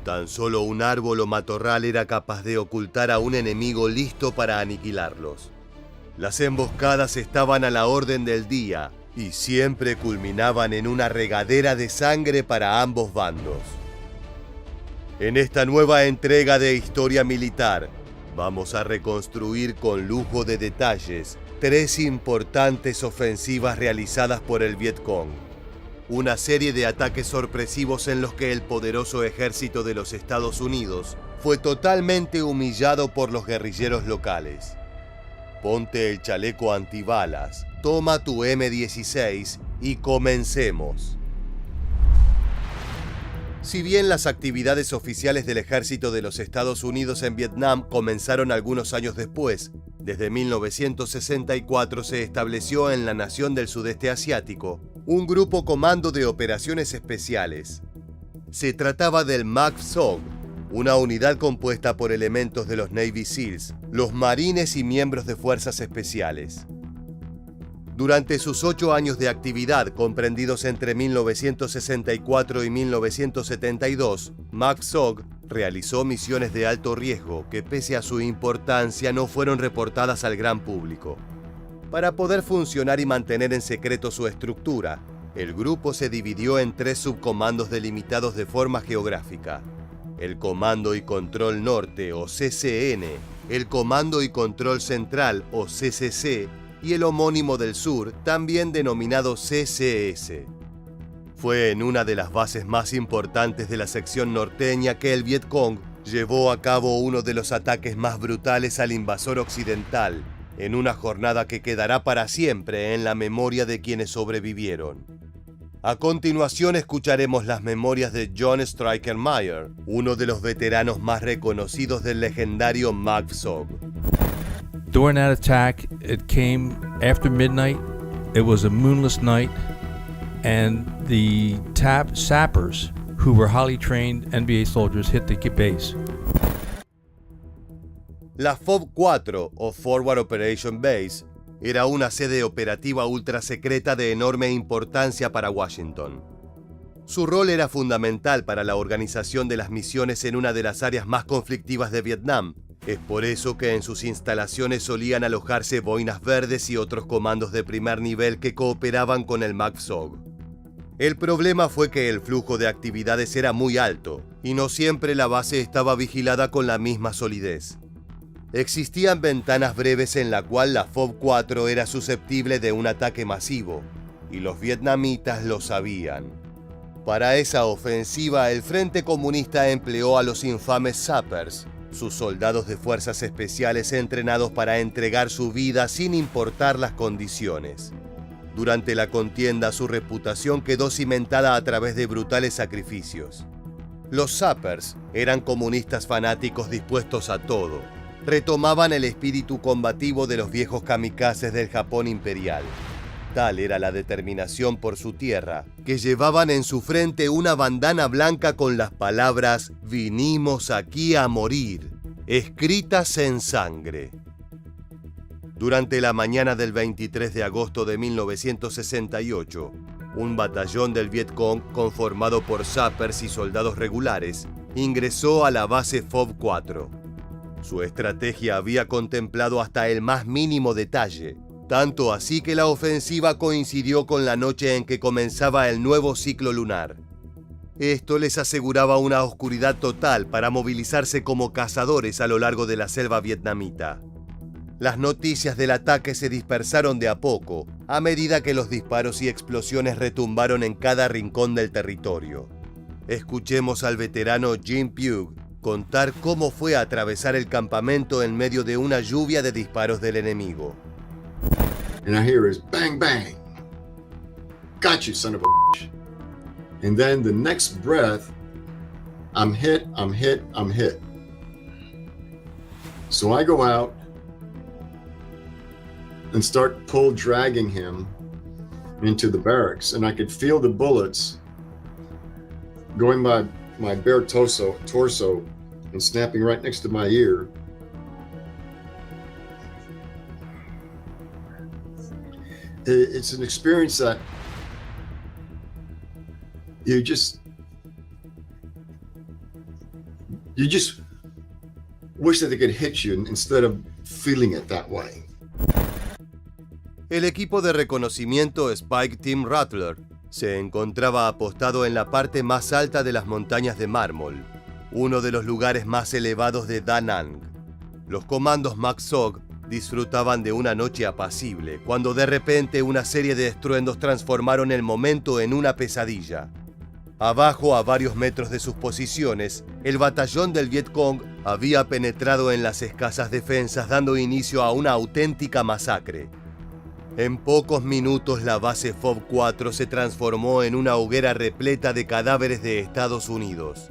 S1: Tan solo un árbol o matorral era capaz de ocultar a un enemigo listo para aniquilarlos. Las emboscadas estaban a la orden del día y siempre culminaban en una regadera de sangre para ambos bandos. En esta nueva entrega de Historia Militar, vamos a reconstruir con lujo de detalles 3 importantes ofensivas realizadas por el Vietcong. Una serie de ataques sorpresivos en los que el poderoso ejército de los Estados Unidos fue totalmente humillado por los guerrilleros locales. Ponte el chaleco antibalas, toma tu M16 y comencemos. Si bien las actividades oficiales del ejército de los Estados Unidos en Vietnam comenzaron algunos años después, desde 1964 se estableció en la nación del sudeste asiático un grupo comando de operaciones especiales. Se trataba del MACSOG, una unidad compuesta por elementos de los Navy SEALs, los marines y miembros de fuerzas especiales. Durante sus 8 años de actividad, comprendidos entre 1964 y 1972, MACSOG realizó misiones de alto riesgo que, pese a su importancia, no fueron reportadas al gran público. Para poder funcionar y mantener en secreto su estructura, el grupo se dividió en 3 subcomandos delimitados de forma geográfica: el Comando y Control Norte, o CCN, el Comando y Control Central, o CCC, y el homónimo del sur, también denominado CCS. Fue en una de las bases más importantes de la sección norteña que el Vietcong llevó a cabo uno de los ataques más brutales al invasor occidental, en una jornada que quedará para siempre en la memoria de quienes sobrevivieron. A continuación escucharemos las memorias de John Striker Meyer, uno de los veteranos más reconocidos del legendario MACSOG.
S11: During that attack, it came after midnight. It was a moonless night, and the TAP sappers, who were highly trained NBA soldiers, hit the base.
S1: La FOB-4, o Forward Operation Base, era una sede operativa ultrasecreta de enorme importancia para Washington. Su rol era fundamental para la organización de las misiones en una de las áreas más conflictivas de Vietnam. Es por eso que en sus instalaciones solían alojarse boinas verdes y otros comandos de primer nivel que cooperaban con el MACSOG. El problema fue que el flujo de actividades era muy alto y no siempre la base estaba vigilada con la misma solidez. Existían ventanas breves en la cual la FOB-4 era susceptible de un ataque masivo, y los vietnamitas lo sabían. Para esa ofensiva, el Frente Comunista empleó a los infames sappers, sus soldados de fuerzas especiales entrenados para entregar su vida sin importar las condiciones. Durante la contienda, su reputación quedó cimentada a través de brutales sacrificios. Los sappers eran comunistas fanáticos dispuestos a todo. Retomaban el espíritu combativo de los viejos kamikazes del Japón imperial. Tal era la determinación por su tierra, que llevaban en su frente una bandana blanca con las palabras «Vinimos aquí a morir», escritas en sangre. Durante la mañana del 23 de agosto de 1968, un batallón del Vietcong, conformado por sappers y soldados regulares, ingresó a la base FOB-4. Su estrategia había contemplado hasta el más mínimo detalle, tanto así que la ofensiva coincidió con la noche en que comenzaba el nuevo ciclo lunar. Esto les aseguraba una oscuridad total para movilizarse como cazadores a lo largo de la selva vietnamita. Las noticias del ataque se dispersaron de a poco, a medida que los disparos y explosiones retumbaron en cada rincón del territorio. Escuchemos al veterano Jim Pugh contar cómo fue a atravesar el campamento en medio de una lluvia de disparos del enemigo.
S12: And I hear is bang, bang. Got you, son of a bitch. And then the next breath, I'm hit. So I go out and start dragging him into the barracks. And I could feel the bullets going by my bare torso and snapping right next to my ear. It's an experience that you just wish that they could hit you instead of feeling it that way.
S1: El equipo de reconocimiento Spike Team Rattler se encontraba apostado en la parte más alta de las montañas de mármol, uno de los lugares más elevados de Da Nang. Los comandos MACSOG disfrutaban de una noche apacible, cuando de repente una serie de estruendos transformaron el momento en una pesadilla. Abajo, a varios metros de sus posiciones, el batallón del Vietcong había penetrado en las escasas defensas, dando inicio a una auténtica masacre. En pocos minutos, la base FOB-4 se transformó en una hoguera repleta de cadáveres de Estados Unidos.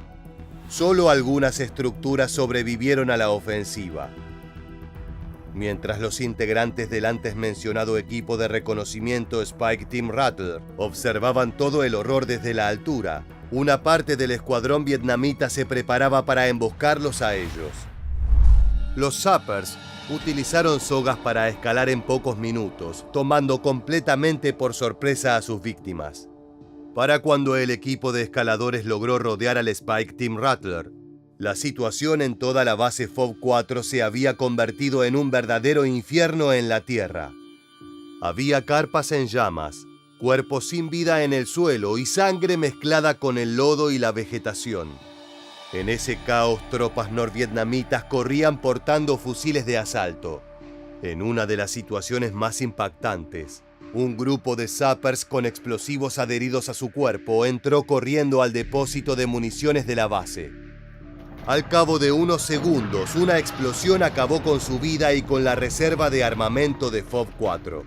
S1: Solo algunas estructuras sobrevivieron a la ofensiva. Mientras los integrantes del antes mencionado equipo de reconocimiento Spike Team Rattler observaban todo el horror desde la altura, Una parte del escuadrón vietnamita se preparaba para emboscarlos a ellos. Los sappers utilizaron sogas para escalar en pocos minutos, tomando completamente por sorpresa a sus víctimas. Para cuando el equipo de escaladores logró rodear al Spike Team Rattler, la situación en toda la base FOB 4 se había convertido en un verdadero infierno en la tierra. Había carpas en llamas, cuerpos sin vida en el suelo y sangre mezclada con el lodo y la vegetación. En ese caos, tropas norvietnamitas corrían portando fusiles de asalto. En una de las situaciones más impactantes, un grupo de sappers con explosivos adheridos a su cuerpo entró corriendo al depósito de municiones de la base. Al cabo de unos segundos, una explosión acabó con su vida y con la reserva de armamento de FOB 4.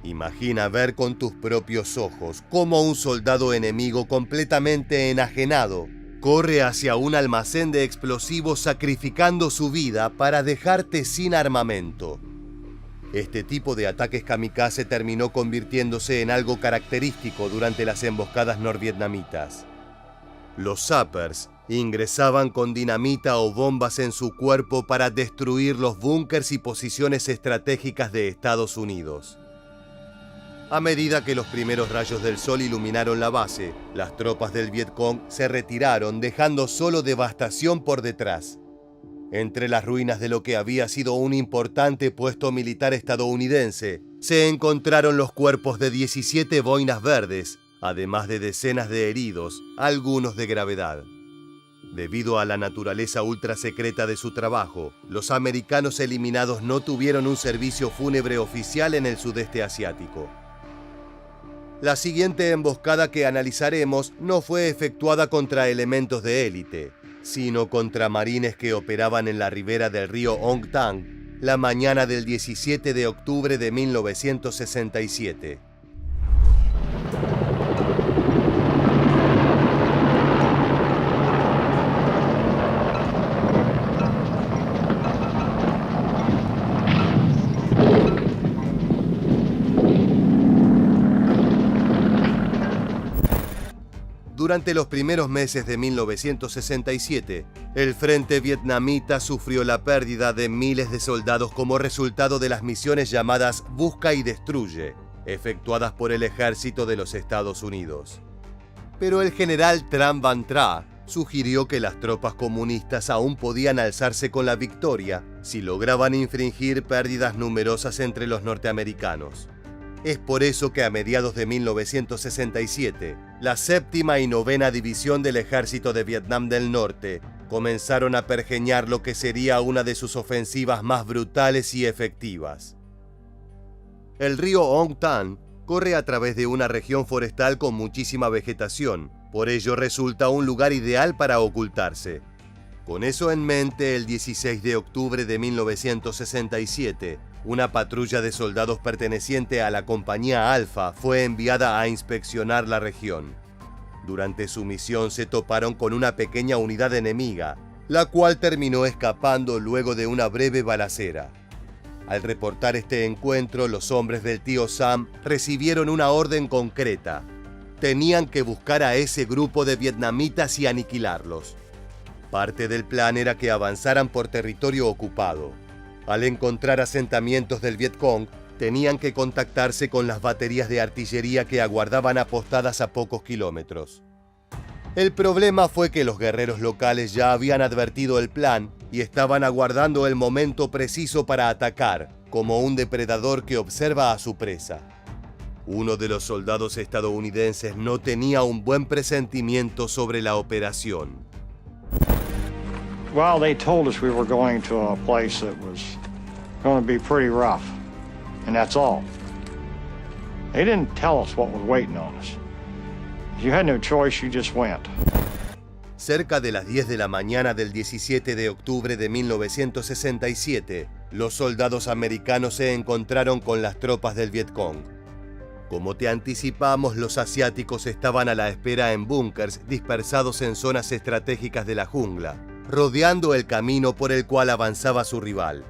S1: Imagina ver con tus propios ojos cómo un soldado enemigo completamente enajenado corre hacia un almacén de explosivos sacrificando su vida para dejarte sin armamento. Este tipo de ataques kamikaze terminó convirtiéndose en algo característico durante las emboscadas norvietnamitas. Los sappers ingresaban con dinamita o bombas en su cuerpo para destruir los búnkers y posiciones estratégicas de Estados Unidos. A medida que los primeros rayos del sol iluminaron la base, las tropas del Vietcong se retiraron, dejando solo devastación por detrás. Entre las ruinas de lo que había sido un importante puesto militar estadounidense, se encontraron los cuerpos de 17 boinas verdes, además de decenas de heridos, algunos de gravedad. Debido a la naturaleza ultra secreta de su trabajo, los americanos eliminados no tuvieron un servicio fúnebre oficial en el sudeste asiático. La siguiente emboscada que analizaremos no fue efectuada contra elementos de élite, sino contra marines que operaban en la ribera del río Ong Tang la mañana del 17 de octubre de 1967. Durante los primeros meses de 1967, el frente vietnamita sufrió la pérdida de miles de soldados como resultado de las misiones llamadas Busca y Destruye, efectuadas por el ejército de los Estados Unidos. Pero el general Tran Van Tra sugirió que las tropas comunistas aún podían alzarse con la victoria si lograban infringir pérdidas numerosas entre los norteamericanos. Es por eso que a mediados de 1967, la 7ª y 9ª División del Ejército de Vietnam del Norte comenzaron a pergeñar lo que sería una de sus ofensivas más brutales y efectivas. El río Ong Tan corre a través de una región forestal con muchísima vegetación, por ello resulta un lugar ideal para ocultarse. Con eso en mente, el 16 de octubre de 1967, una patrulla de soldados perteneciente a la Compañía Alfa fue enviada a inspeccionar la región. Durante su misión se toparon con una pequeña unidad enemiga, la cual terminó escapando luego de una breve balacera. Al reportar este encuentro, los hombres del tío Sam recibieron una orden concreta. Tenían que buscar a ese grupo de vietnamitas y aniquilarlos. Parte del plan era que avanzaran por territorio ocupado. Al encontrar asentamientos del Vietcong, tenían que contactarse con las baterías de artillería que aguardaban apostadas a pocos kilómetros. El problema fue que los guerreros locales ya habían advertido el plan y estaban aguardando el momento preciso para atacar, como un depredador que observa a su presa. Uno de los soldados estadounidenses no tenía un buen presentimiento sobre la operación.
S13: Well, they told us we were going to a place that was going to be pretty rough, and that's all. They didn't tell us what was waiting on us. You had no choice, you just went.
S1: Cerca de las 10 de la mañana del 17 de octubre de 1967, los soldados americanos se encontraron con las tropas del Vietcong. Como te anticipamos, los asiáticos estaban a la espera en búnkers dispersados en zonas estratégicas de la jungla, rodeando el camino por el cual avanzaba su rival.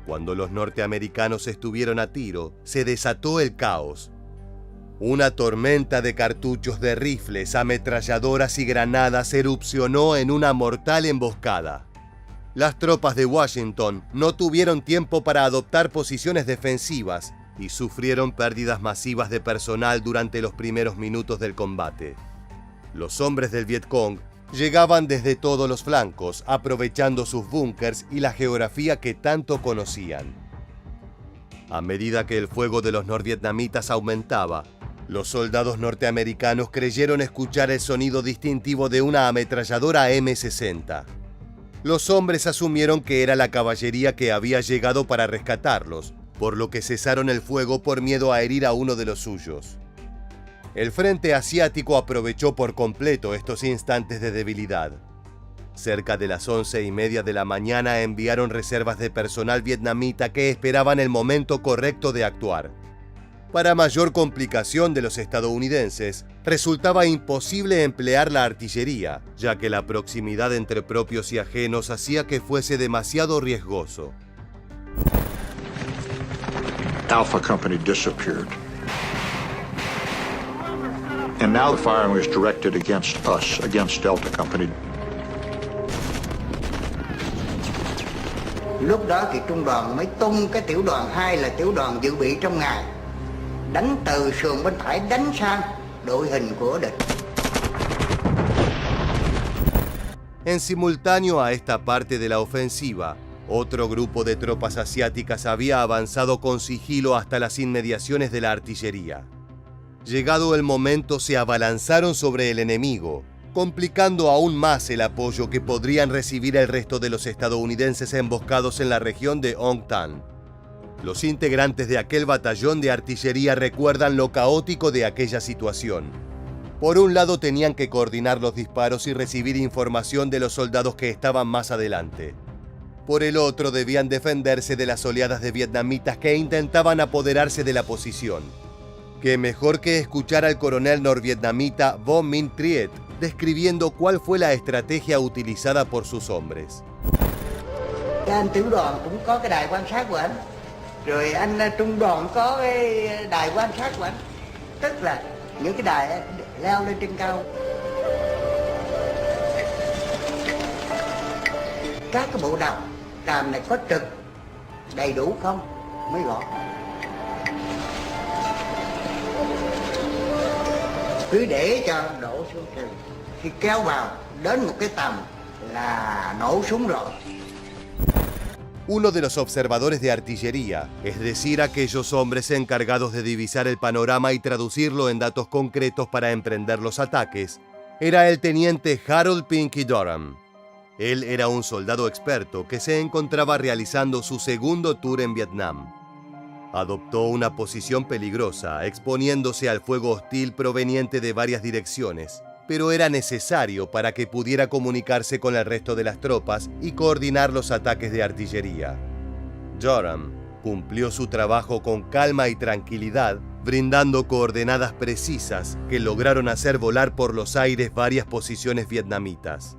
S1: Cuando los norteamericanos estuvieron a tiro, se desató el caos. Una tormenta de cartuchos de rifles, ametralladoras y granadas erupcionó en una mortal emboscada. Las tropas de Washington no tuvieron tiempo para adoptar posiciones defensivas y sufrieron pérdidas masivas de personal durante los primeros minutos del combate. Los hombres del Vietcong llegaban desde todos los flancos, aprovechando sus búnkers y la geografía que tanto conocían. A medida que el fuego de los norvietnamitas aumentaba, los soldados norteamericanos creyeron escuchar el sonido distintivo de una ametralladora M60. Los hombres asumieron que era la caballería que había llegado para rescatarlos, por lo que cesaron el fuego por miedo a herir a uno de los suyos. El frente asiático aprovechó por completo estos instantes de debilidad. Cerca de las 11:30 de la mañana enviaron reservas de personal vietnamita que esperaban el momento correcto de actuar. Para mayor complicación de los estadounidenses, resultaba imposible emplear la artillería, ya que la proximidad entre propios y ajenos hacía que fuese demasiado riesgoso.
S14: Alpha Company disappeared. And now the firing was directed against us, against Delta Company.
S15: Lúc đó thì trung đoàn mới tung cái tiểu đoàn 2 là tiểu đoàn dự bị trong ngày, đánh từ sườn bên phải đánh sang đội hình của địch.
S1: En simultáneo a esta parte de la ofensiva, otro grupo de tropas asiáticas había avanzado con sigilo hasta las inmediaciones de la artillería. Llegado el momento, se abalanzaron sobre el enemigo, complicando aún más el apoyo que podrían recibir el resto de los estadounidenses emboscados en la región de Ong Tan. Los integrantes de aquel batallón de artillería recuerdan lo caótico de aquella situación. Por un lado tenían que coordinar los disparos y recibir información de los soldados que estaban más adelante. Por el otro debían defenderse de las oleadas de vietnamitas que intentaban apoderarse de la posición. Qué mejor que escuchar al coronel norvietnamita Vo Minh Triet describiendo cuál fue la estrategia utilizada por sus hombres.
S15: Anh tiểu đoàn cũng có cái đài quan sát của anh, rồi anh trung đoàn có cái đài quan sát của anh, tức là những cái đài leo lên trên cao. Các cái bộ đàm này có trực đầy đủ không mới gọi. Cứ để cho đổ xuống rừng, khi kéo vào đến một cái tầm là nổ súng rồi.
S1: Uno de los observadores de artillería, es decir, aquellos hombres encargados de divisar el panorama y traducirlo en datos concretos para emprender los ataques, era el teniente Harold Pinky Durham. Él era un soldado experto que se encontraba realizando su segundo tour en Vietnam. Adoptó una posición peligrosa, exponiéndose al fuego hostil proveniente de varias direcciones, pero era necesario para que pudiera comunicarse con el resto de las tropas y coordinar los ataques de artillería. Durham cumplió su trabajo con calma y tranquilidad, brindando coordenadas precisas que lograron hacer volar por los aires varias posiciones vietnamitas.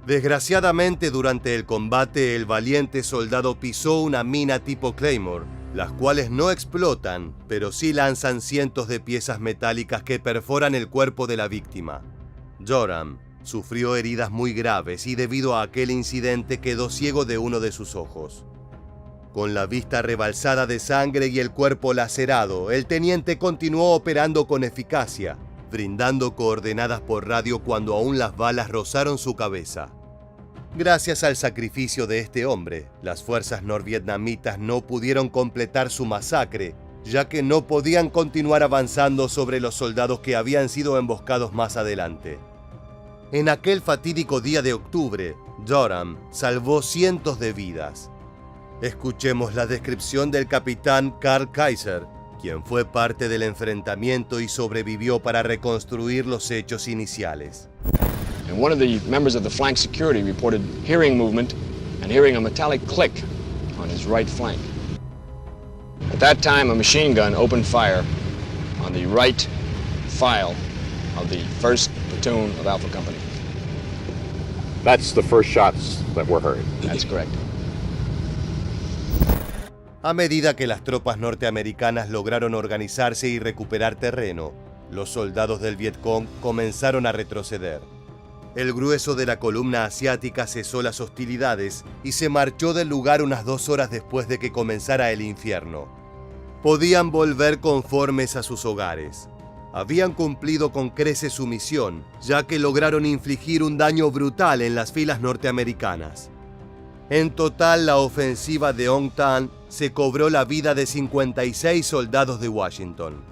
S1: Desgraciadamente, durante el combate, el valiente soldado pisó una mina tipo Claymore, las cuales no explotan, pero sí lanzan cientos de piezas metálicas que perforan el cuerpo de la víctima. Durham sufrió heridas muy graves y debido a aquel incidente quedó ciego de uno de sus ojos. Con la vista rebalsada de sangre y el cuerpo lacerado, el teniente continuó operando con eficacia, brindando coordenadas por radio cuando aún las balas rozaron su cabeza. Gracias al sacrificio de este hombre, las fuerzas norvietnamitas no pudieron completar su masacre, ya que no podían continuar avanzando sobre los soldados que habían sido emboscados más adelante. En aquel fatídico día de octubre, Durham salvó cientos de vidas. Escuchemos la descripción del capitán Karl Kaiser, quien fue parte del enfrentamiento y sobrevivió para reconstruir los hechos iniciales.
S16: And one of the members of the flank security reported hearing movement and hearing a metallic click on his right flank. At that time, a machine gun opened fire on the right file of the 1st platoon of Alpha Company.
S14: That's the first shots that were heard.
S16: That's correct.
S1: A medida que las tropas norteamericanas lograron organizarse y recuperar terreno, los soldados del Vietcong comenzaron a retroceder. El grueso de la columna asiática cesó las hostilidades y se marchó del lugar unas 2 horas después de que comenzara el infierno. Podían volver conformes a sus hogares. Habían cumplido con creces su misión, ya que lograron infligir un daño brutal en las filas norteamericanas. En total, la ofensiva de Ong Tan se cobró la vida de 56 soldados de Washington.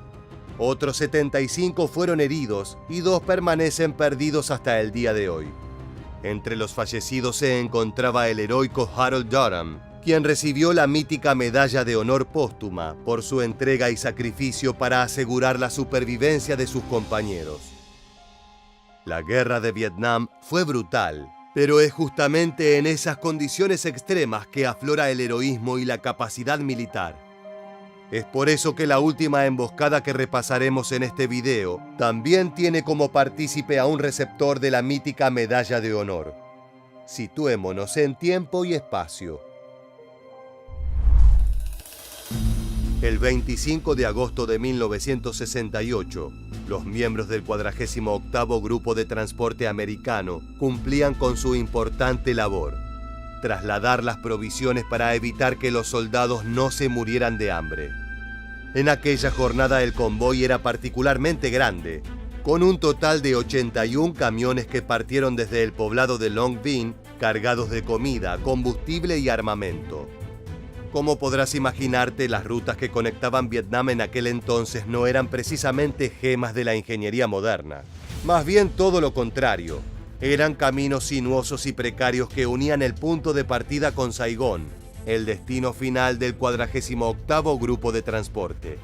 S1: Otros 75 fueron heridos y 2 permanecen perdidos hasta el día de hoy. Entre los fallecidos se encontraba el heroico Harold Durham, quien recibió la mítica Medalla de Honor póstuma por su entrega y sacrificio para asegurar la supervivencia de sus compañeros. La guerra de Vietnam fue brutal, pero es justamente en esas condiciones extremas que aflora el heroísmo y la capacidad militar. Es por eso que la última emboscada que repasaremos en este video también tiene como partícipe a un receptor de la mítica Medalla de Honor. Situémonos en tiempo y espacio. El 25 de agosto de 1968, los miembros del 48º Grupo de Transporte Americano cumplían con su importante labor: trasladar las provisiones para evitar que los soldados no se murieran de hambre. En aquella jornada el convoy era particularmente grande, con un total de 81 camiones que partieron desde el poblado de Long Binh, cargados de comida, combustible y armamento. Como podrás imaginarte, las rutas que conectaban Vietnam en aquel entonces no eran precisamente gemas de la ingeniería moderna. Más bien todo lo contrario. Eran caminos sinuosos y precarios que unían el punto de partida con Saigón, el destino final del 48º Grupo de Transporte.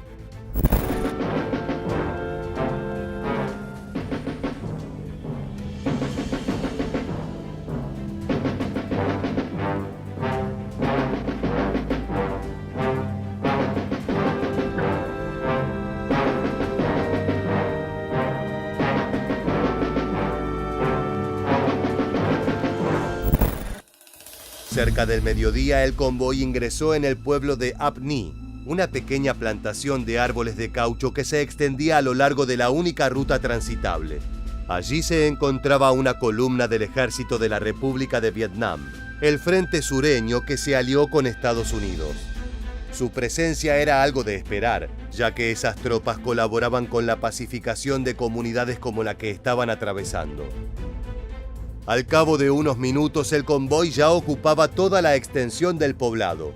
S1: Cerca del mediodía, el convoy ingresó en el pueblo de Ap Ni, una pequeña plantación de árboles de caucho que se extendía a lo largo de la única ruta transitable. Allí se encontraba una columna del ejército de la República de Vietnam, el Frente Sureño que se alió con Estados Unidos. Su presencia era algo de esperar, ya que esas tropas colaboraban con la pacificación de comunidades como la que estaban atravesando. Al cabo de unos minutos, el convoy ya ocupaba toda la extensión del poblado.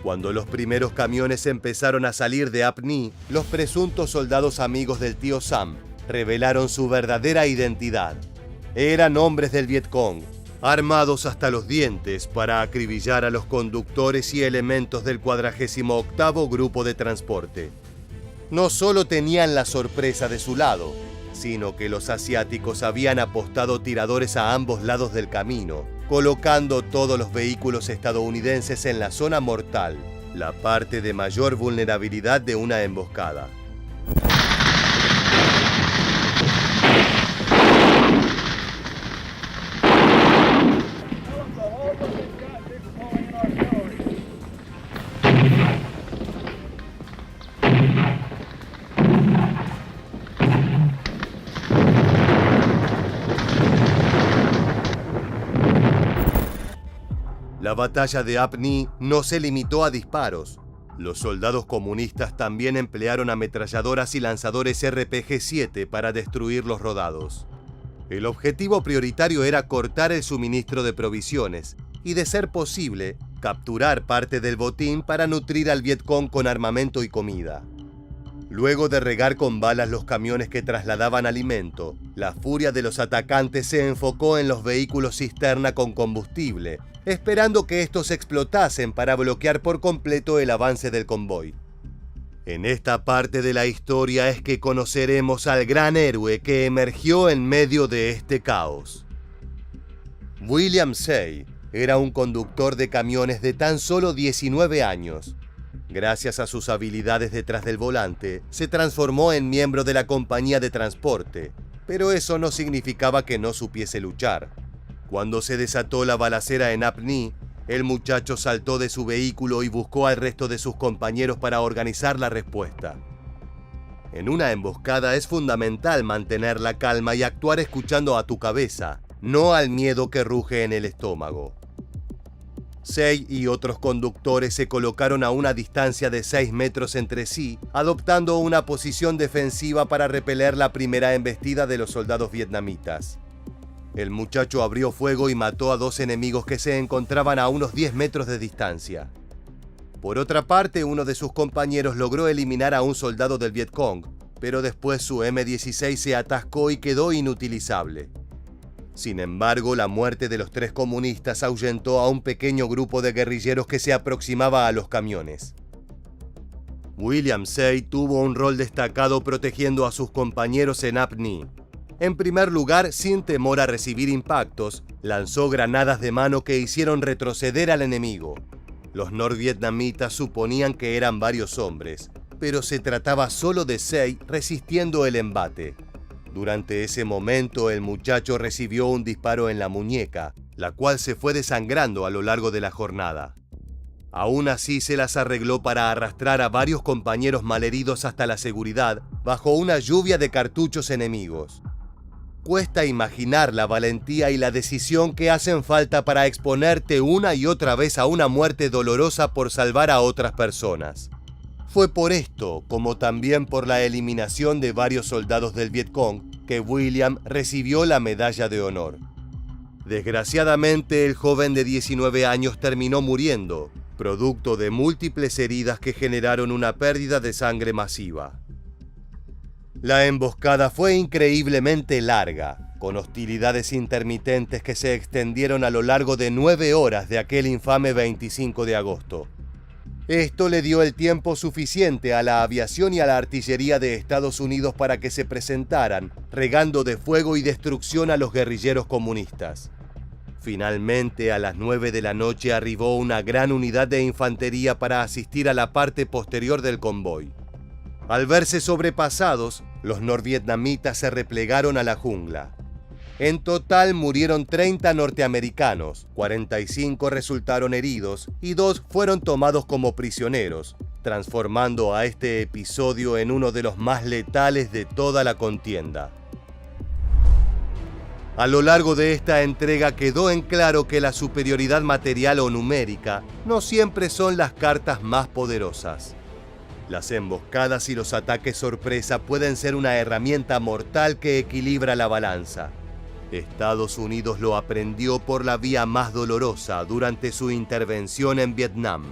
S1: Cuando los primeros camiones empezaron a salir de Ap Ni, los presuntos soldados amigos del tío Sam revelaron su verdadera identidad. Eran hombres del Vietcong, armados hasta los dientes para acribillar a los conductores y elementos del 48º Grupo de Transporte. No solo tenían la sorpresa de su lado, sino que los asiáticos habían apostado tiradores a ambos lados del camino, colocando todos los vehículos estadounidenses en la zona mortal, la parte de mayor vulnerabilidad de una emboscada. La batalla de Ap Ni no se limitó a disparos. Los soldados comunistas también emplearon ametralladoras y lanzadores RPG-7 para destruir los rodados. El objetivo prioritario era cortar el suministro de provisiones y, de ser posible, capturar parte del botín para nutrir al Vietcong con armamento y comida. Luego de regar con balas los camiones que trasladaban alimento, la furia de los atacantes se enfocó en los vehículos cisterna con combustible, esperando que estos explotasen para bloquear por completo el avance del convoy. En esta parte de la historia es que conoceremos al gran héroe que emergió en medio de este caos. William Say era un conductor de camiones de tan solo 19 años. Gracias a sus habilidades detrás del volante, se transformó en miembro de la compañía de transporte, pero eso no significaba que no supiese luchar. Cuando se desató la balacera en Apni, el muchacho saltó de su vehículo y buscó al resto de sus compañeros para organizar la respuesta. En una emboscada es fundamental mantener la calma y actuar escuchando a tu cabeza, no al miedo que ruge en el estómago. Say y otros conductores se colocaron a una distancia de 6 metros entre sí, adoptando una posición defensiva para repeler la primera embestida de los soldados vietnamitas. El muchacho abrió fuego y mató a 2 enemigos que se encontraban a unos 10 metros de distancia. Por otra parte, uno de sus compañeros logró eliminar a un soldado del Vietcong, pero después su M16 se atascó y quedó inutilizable. Sin embargo, la muerte de los 3 comunistas ahuyentó a un pequeño grupo de guerrilleros que se aproximaba a los camiones. William Say tuvo un rol destacado protegiendo a sus compañeros en Apni. En primer lugar, sin temor a recibir impactos, lanzó granadas de mano que hicieron retroceder al enemigo. Los norvietnamitas suponían que eran varios hombres, pero se trataba solo de Say resistiendo el embate. Durante ese momento, el muchacho recibió un disparo en la muñeca, la cual se fue desangrando a lo largo de la jornada. Aún así, se las arregló para arrastrar a varios compañeros malheridos hasta la seguridad, bajo una lluvia de cartuchos enemigos. Cuesta imaginar la valentía y la decisión que hacen falta para exponerte una y otra vez a una muerte dolorosa por salvar a otras personas. Fue por esto, como también por la eliminación de varios soldados del Vietcong, que William recibió la medalla de honor. Desgraciadamente, el joven de 19 años terminó muriendo, producto de múltiples heridas que generaron una pérdida de sangre masiva. La emboscada fue increíblemente larga, con hostilidades intermitentes que se extendieron a lo largo de 9 horas de aquel infame 25 de agosto. Esto le dio el tiempo suficiente a la aviación y a la artillería de Estados Unidos para que se presentaran, regando de fuego y destrucción a los guerrilleros comunistas. Finalmente, a las 9 de la noche arribó una gran unidad de infantería para asistir a la parte posterior del convoy. Al verse sobrepasados, los norvietnamitas se replegaron a la jungla. En total murieron 30 norteamericanos, 45 resultaron heridos y 2 fueron tomados como prisioneros, transformando a este episodio en uno de los más letales de toda la contienda. A lo largo de esta entrega quedó en claro que la superioridad material o numérica no siempre son las cartas más poderosas. Las emboscadas y los ataques sorpresa pueden ser una herramienta mortal que equilibra la balanza. Estados Unidos lo aprendió por la vía más dolorosa durante su intervención en Vietnam.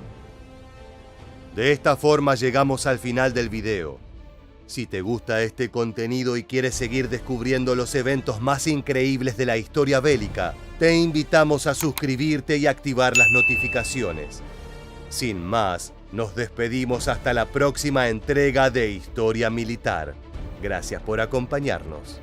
S1: De esta forma llegamos al final del video. Si te gusta este contenido y quieres seguir descubriendo los eventos más increíbles de la historia bélica, te invitamos a suscribirte y activar las notificaciones. Sin más, nos despedimos hasta la próxima entrega de Historia Militar. Gracias por acompañarnos.